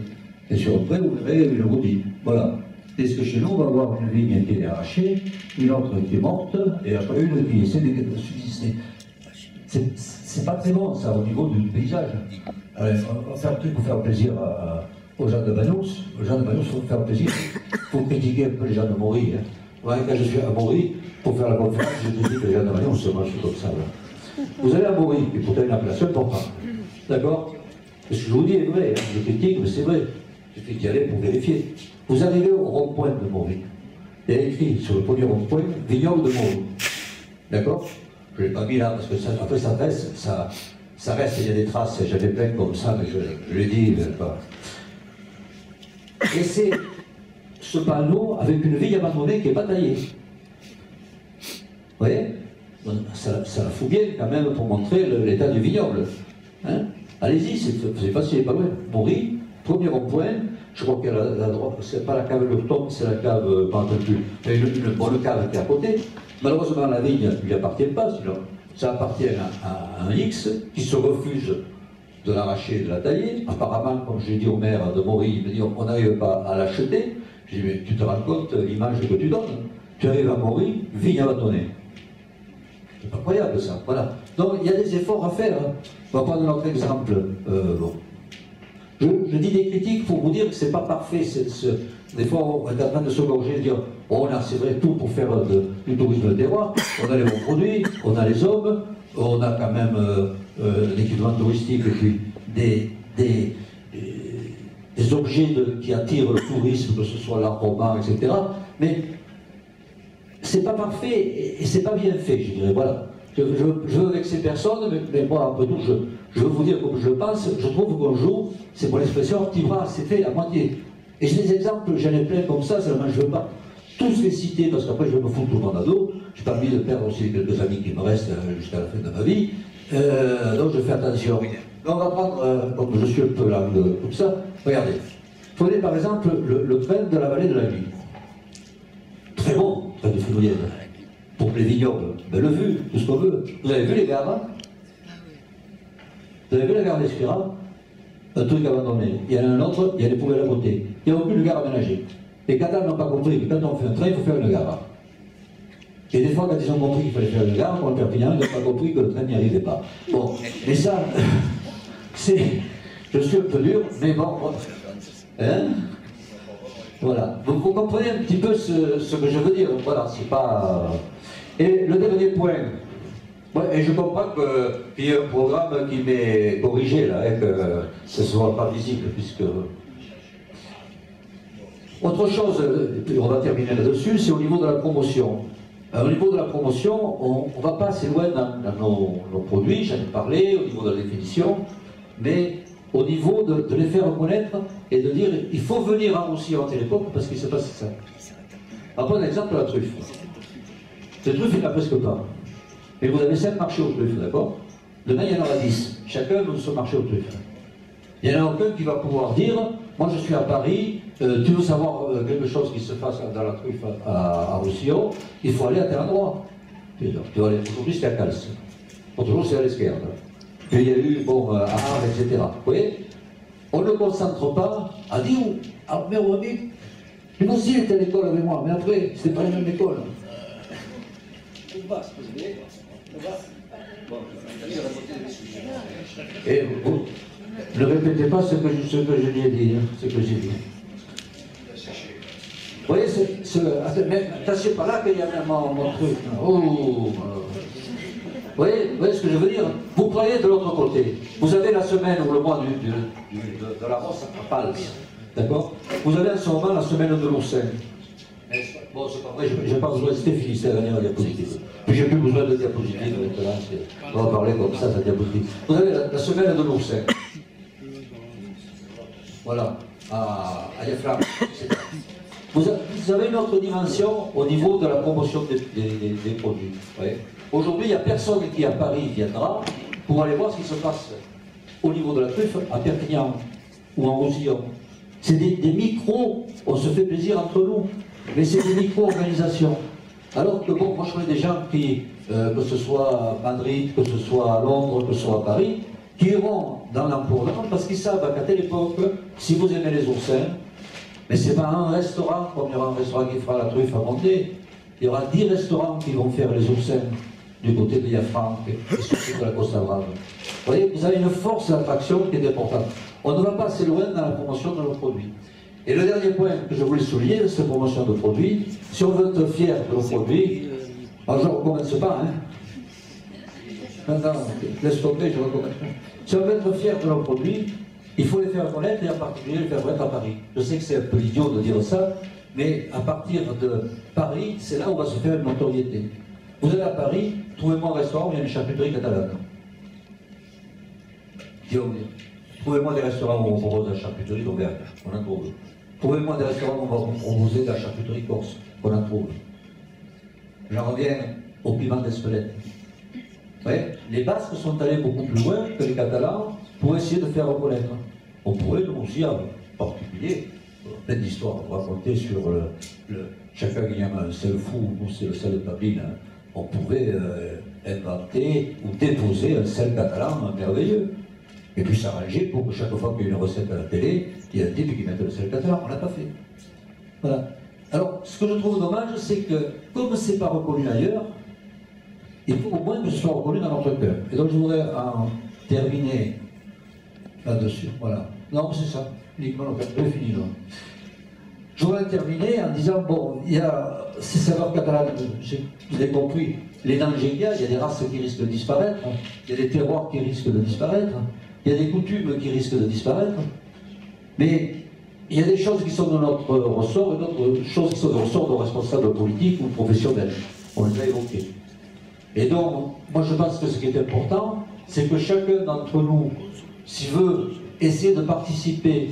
Et sur le pré, vous verrez une routine. Voilà. Est-ce que chez nous, on va avoir une vigne qui est arrachée, une autre qui est morte, et après une qui essaie de subsister. C'est pas très bon, ça, au niveau du paysage. Alors, on va faire un truc pour faire plaisir aux gens de Bagnols. Aux gens de Bagnols, il faut faire plaisir. Il faut critiquer un peu les gens de Maury. Hein. Ouais, quand je suis à Maury, pour faire la conférence, je critique les gens de Bagnols, moi je suis comme ça. Là. Vous allez à Maury, et pourtant une appellation importante. D'accord? Ce que je vous dis est vrai, hein. Je critique, mais c'est vrai. Il suffit d'y aller pour vérifier. Vous arrivez au rond-point de Maury. Il y a écrit sur le premier rond-point, vignoble de Maury. D'accord? Je ne l'ai pas mis là, parce que ça, après ça reste, il y a des traces, j'avais plein comme ça, mais je l'ai dit. Et c'est ce panneau avec une vigne abandonnée qui n'est pas taillée. Vous voyez? Ça fout bien quand même pour montrer l'état du vignoble. Hein? Allez-y, c'est facile, pas loin. Maury, premier rond-point, je crois qu'à la droite, c'est pas la cave Lurton, c'est la cave, pas un peu plus, mais une bonne cave qui est à côté. Malheureusement, la vigne ne lui appartient pas, sinon ça appartient à un X qui se refuse de l'arracher et de la tailler. Apparemment, comme j'ai dit au maire de Maury, il me dit on n'arrive pas à l'acheter. J'ai dit mais tu te rends compte l'image que tu donnes? Tu arrives à Maury, vigne abandonnée. C'est pas croyable ça, voilà. Donc il y a des efforts à faire. Hein. On va prendre notre exemple. Bon. Je dis des critiques pour vous dire que c'est pas parfait. Des fois, on est en train de se gorger et de dire oh, on a c'est vrai tout pour faire du tourisme de terroir. On a les bons produits, on a les hommes, on a quand même l'équipement touristique et puis des objets qui attirent le tourisme, que ce soit l'aroma, etc. Mais c'est pas parfait et c'est pas bien fait, je dirais. Voilà. Je veux vexer personne, mais moi, après tout, je veux vous dire comme je le pense. Je trouve qu'on joue, c'est pour l'expression, petit bras, c'est fait à moitié. Et j'ai des exemples, j'en ai plein comme ça, seulement je ne veux pas tous les citer, parce qu'après je me fous tout le monde à dos. J'ai pas envie de perdre aussi quelques amis qui me restent jusqu'à la fin de ma vie. Donc je fais attention. Donc on va prendre, comme je suis un peu là, comme ça, regardez. Prenez par exemple le train de la vallée de la Vie. Très bon, train de Fenouillenne. Pour les vignobles, ben le vu, tout ce qu'on veut. Vous avez vu les gares? Vous avez vu la gare d'Espira? Un truc abandonné. Il y en a un autre, il y a des poubelles à côté. Il n'y a aucune gare aménagée. Les Catalans n'ont pas compris que quand on fait un train, il faut faire une gare. Et des fois, quand ils ont compris qu'il fallait faire une gare, pour le Perpignan, ils n'ont pas compris que le train n'y arrivait pas. Bon, mais ça, c'est... Je suis un peu dur, mais bon... Hein? Voilà. Donc vous comprenez un petit peu ce que je veux dire. Voilà, c'est pas... Et le dernier point, ouais, et je comprends qu'il y a un programme qui m'est corrigé là, et que ce ne soit pas visible, puisque... Autre chose, et puis on va terminer là-dessus, c'est au niveau de la promotion. Au niveau de la promotion, on ne va pas assez loin dans nos produits, j'en ai parlé, au niveau de la définition, mais au niveau de les faire reconnaître et de dire il faut venir en Roussillon à telle époque parce qu'il se passe ça. On va prendre l'exemple de la truffe. Les truffes, il n'y en a presque pas. Mais vous avez 5 marchés aux truffes, d'accord? Demain, il y en aura 10. Chacun veut ce marché aux truffes. Il n'y en a aucun qui va pouvoir dire, moi je suis à Paris, tu veux savoir quelque chose qui se passe dans la truffe à Roussillon, il faut aller à tel endroit. Tu vas aller, aujourd'hui c'est à Cals. Aujourd'hui c'est à l'Esquerre. Puis il y a eu, bon, à Arles, etc. Vous voyez? On ne concentre pas à dire, alors, mais oui, lui aussi il était à l'école avec moi, mais après, c'était pas la même école. Et vous ne répétez pas ce que je lui ai dit, ce que j'ai dit. Vous voyez, attachez pas là qu'il y a même mon truc. Oh, vous voyez ce que je veux dire? Vous prenez de l'autre côté. Vous avez la semaine ou le mois de la Rosse à Pals. D'accord? Vous avez en ce moment la semaine de l'Oursin. Bon, c'est pas vrai, j'ai pas besoin, c'était fini, c'est la dernière diapositive. Puis j'ai plus besoin de diapositive maintenant, on va parler comme ça, cette diapositive. Vous avez la semaine de l'Oursin. Voilà, à Yaflam. Vous avez une autre dimension au niveau de la promotion des produits. Ouais. Aujourd'hui, il n'y a personne qui à Paris viendra pour aller voir ce qui se passe au niveau de la truffe à Perpignan ou en Roussillon. C'est des micros, on se fait plaisir entre nous, mais c'est des micro-organisations. Alors que bon, moi je connais des gens qui, que ce soit à Madrid, que ce soit à Londres, que ce soit à Paris, qui iront dans l'empournement parce qu'ils savent qu'à telle époque, si vous aimez les oursins, mais c'est pas un restaurant, comme il y aura un restaurant qui fera la truffe à Mondé, il y aura 10 restaurants qui vont faire les oursins du côté de Yafranc et surtout de la Costa Brava. Vous voyez, vous avez une force d'attraction qui est importante. On ne va pas assez loin dans la promotion de nos produits. Et le dernier point que je voulais souligner de cette promotion de produits, si on veut être fier de nos produits, alors je ne recommence pas, hein. Maintenant, laisse tomber, je recommence pas. Si on veut être fier de nos produits, il faut les faire connaître et en particulier les faire connaître à Paris. Je sais que c'est un peu idiot de dire ça, mais à partir de Paris, c'est là où on va se faire une notoriété. Vous allez à Paris, trouvez-moi un restaurant où il y a une charcuterie catalane. Trouvez-moi des restaurants où on propose de la charcuterie d'Auvergne, on en trouve. Trouvez-moi des restaurants où on va proposer de la charcuterie corse, on en trouve. J'en reviens au piment d'Espelette. Ouais, les Basques sont allés beaucoup plus loin que les Catalans pour essayer de faire reconnaître. On pourrait, nous aussi, en particulier, plein d'histoires à raconter sur chacun gagnant un sel fou, nous c'est le sel de Pablin. Hein. On pouvait inventer ou déposer un sel catalan merveilleux. Et puis s'arranger pour que chaque fois qu'il y a une recette à la télé, il y a un type qui mette le sel catalan. On ne l'a pas fait. Voilà. Alors, ce que je trouve dommage, c'est que, comme ce n'est pas reconnu ailleurs, il faut au moins que ce soit reconnu dans notre cœur. Et donc, je voudrais en terminer là-dessus. Voilà. Non, c'est ça. Uniquement le cœur. Je finis là. Je voudrais terminer en disant, bon, il y a ces saveurs catalanes, je l'ai compris, les Nangéga, il y a des races qui risquent de disparaître, il y a des terroirs qui risquent de disparaître, il y a des coutumes qui risquent de disparaître, mais il y a des choses qui sont de notre ressort et d'autres choses qui sont de ressort de responsables politiques ou professionnels. On les a évoquées. Et donc, moi je pense que ce qui est important, c'est que chacun d'entre nous, s'il veut essayer de participer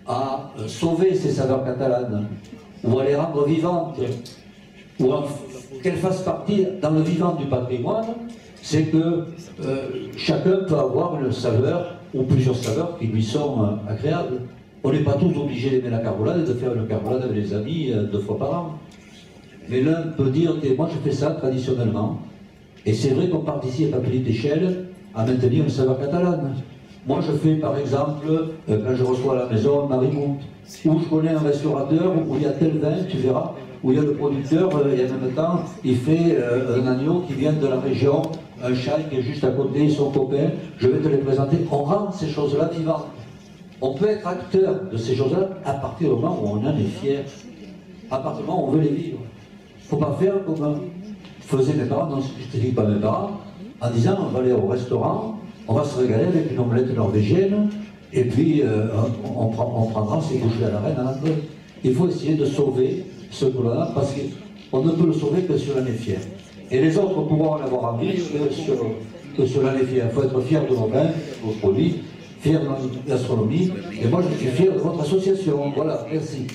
à sauver ces saveurs catalanes, ou à les rendre vivantes, ou qu'elles fassent partie dans le vivant du patrimoine, c'est que chacun peut avoir une saveur, ou plusieurs saveurs qui lui sont agréables. On n'est pas tous obligés d'aimer la carbonade et de faire une carbonade avec les amis 2 fois par an. Mais l'un peut dire, moi je fais ça traditionnellement, et c'est vrai qu'on participe à petite échelle à maintenir une saveur catalane. Moi je fais par exemple, quand je reçois à la maison, Marimout, où je connais un restaurateur où il y a tel vin, tu verras, où il y a le producteur, et en même temps, il fait un agneau qui vient de la région, un chai qui est juste à côté, son copain, je vais te les présenter. On rend ces choses-là vivantes. On peut être acteur de ces choses-là à partir du moment où on en est fier, à partir du moment où on veut les vivre. Il ne faut pas faire comme faisaient mes parents, non, je ne dis pas mes parents, en disant on va aller au restaurant, on va se régaler avec une omelette norvégienne, et puis on prendra ses bouchées à la reine à l'entrée. Il faut essayer de sauver ce que l'on a, parce qu'on ne peut le sauver que si on en est fier. Et les autres pourront en avoir envie que si on en est fier. Il faut être fier de nos vins, de nos produits, fier de notre gastronomie, et moi je suis fier de votre association. Voilà, merci.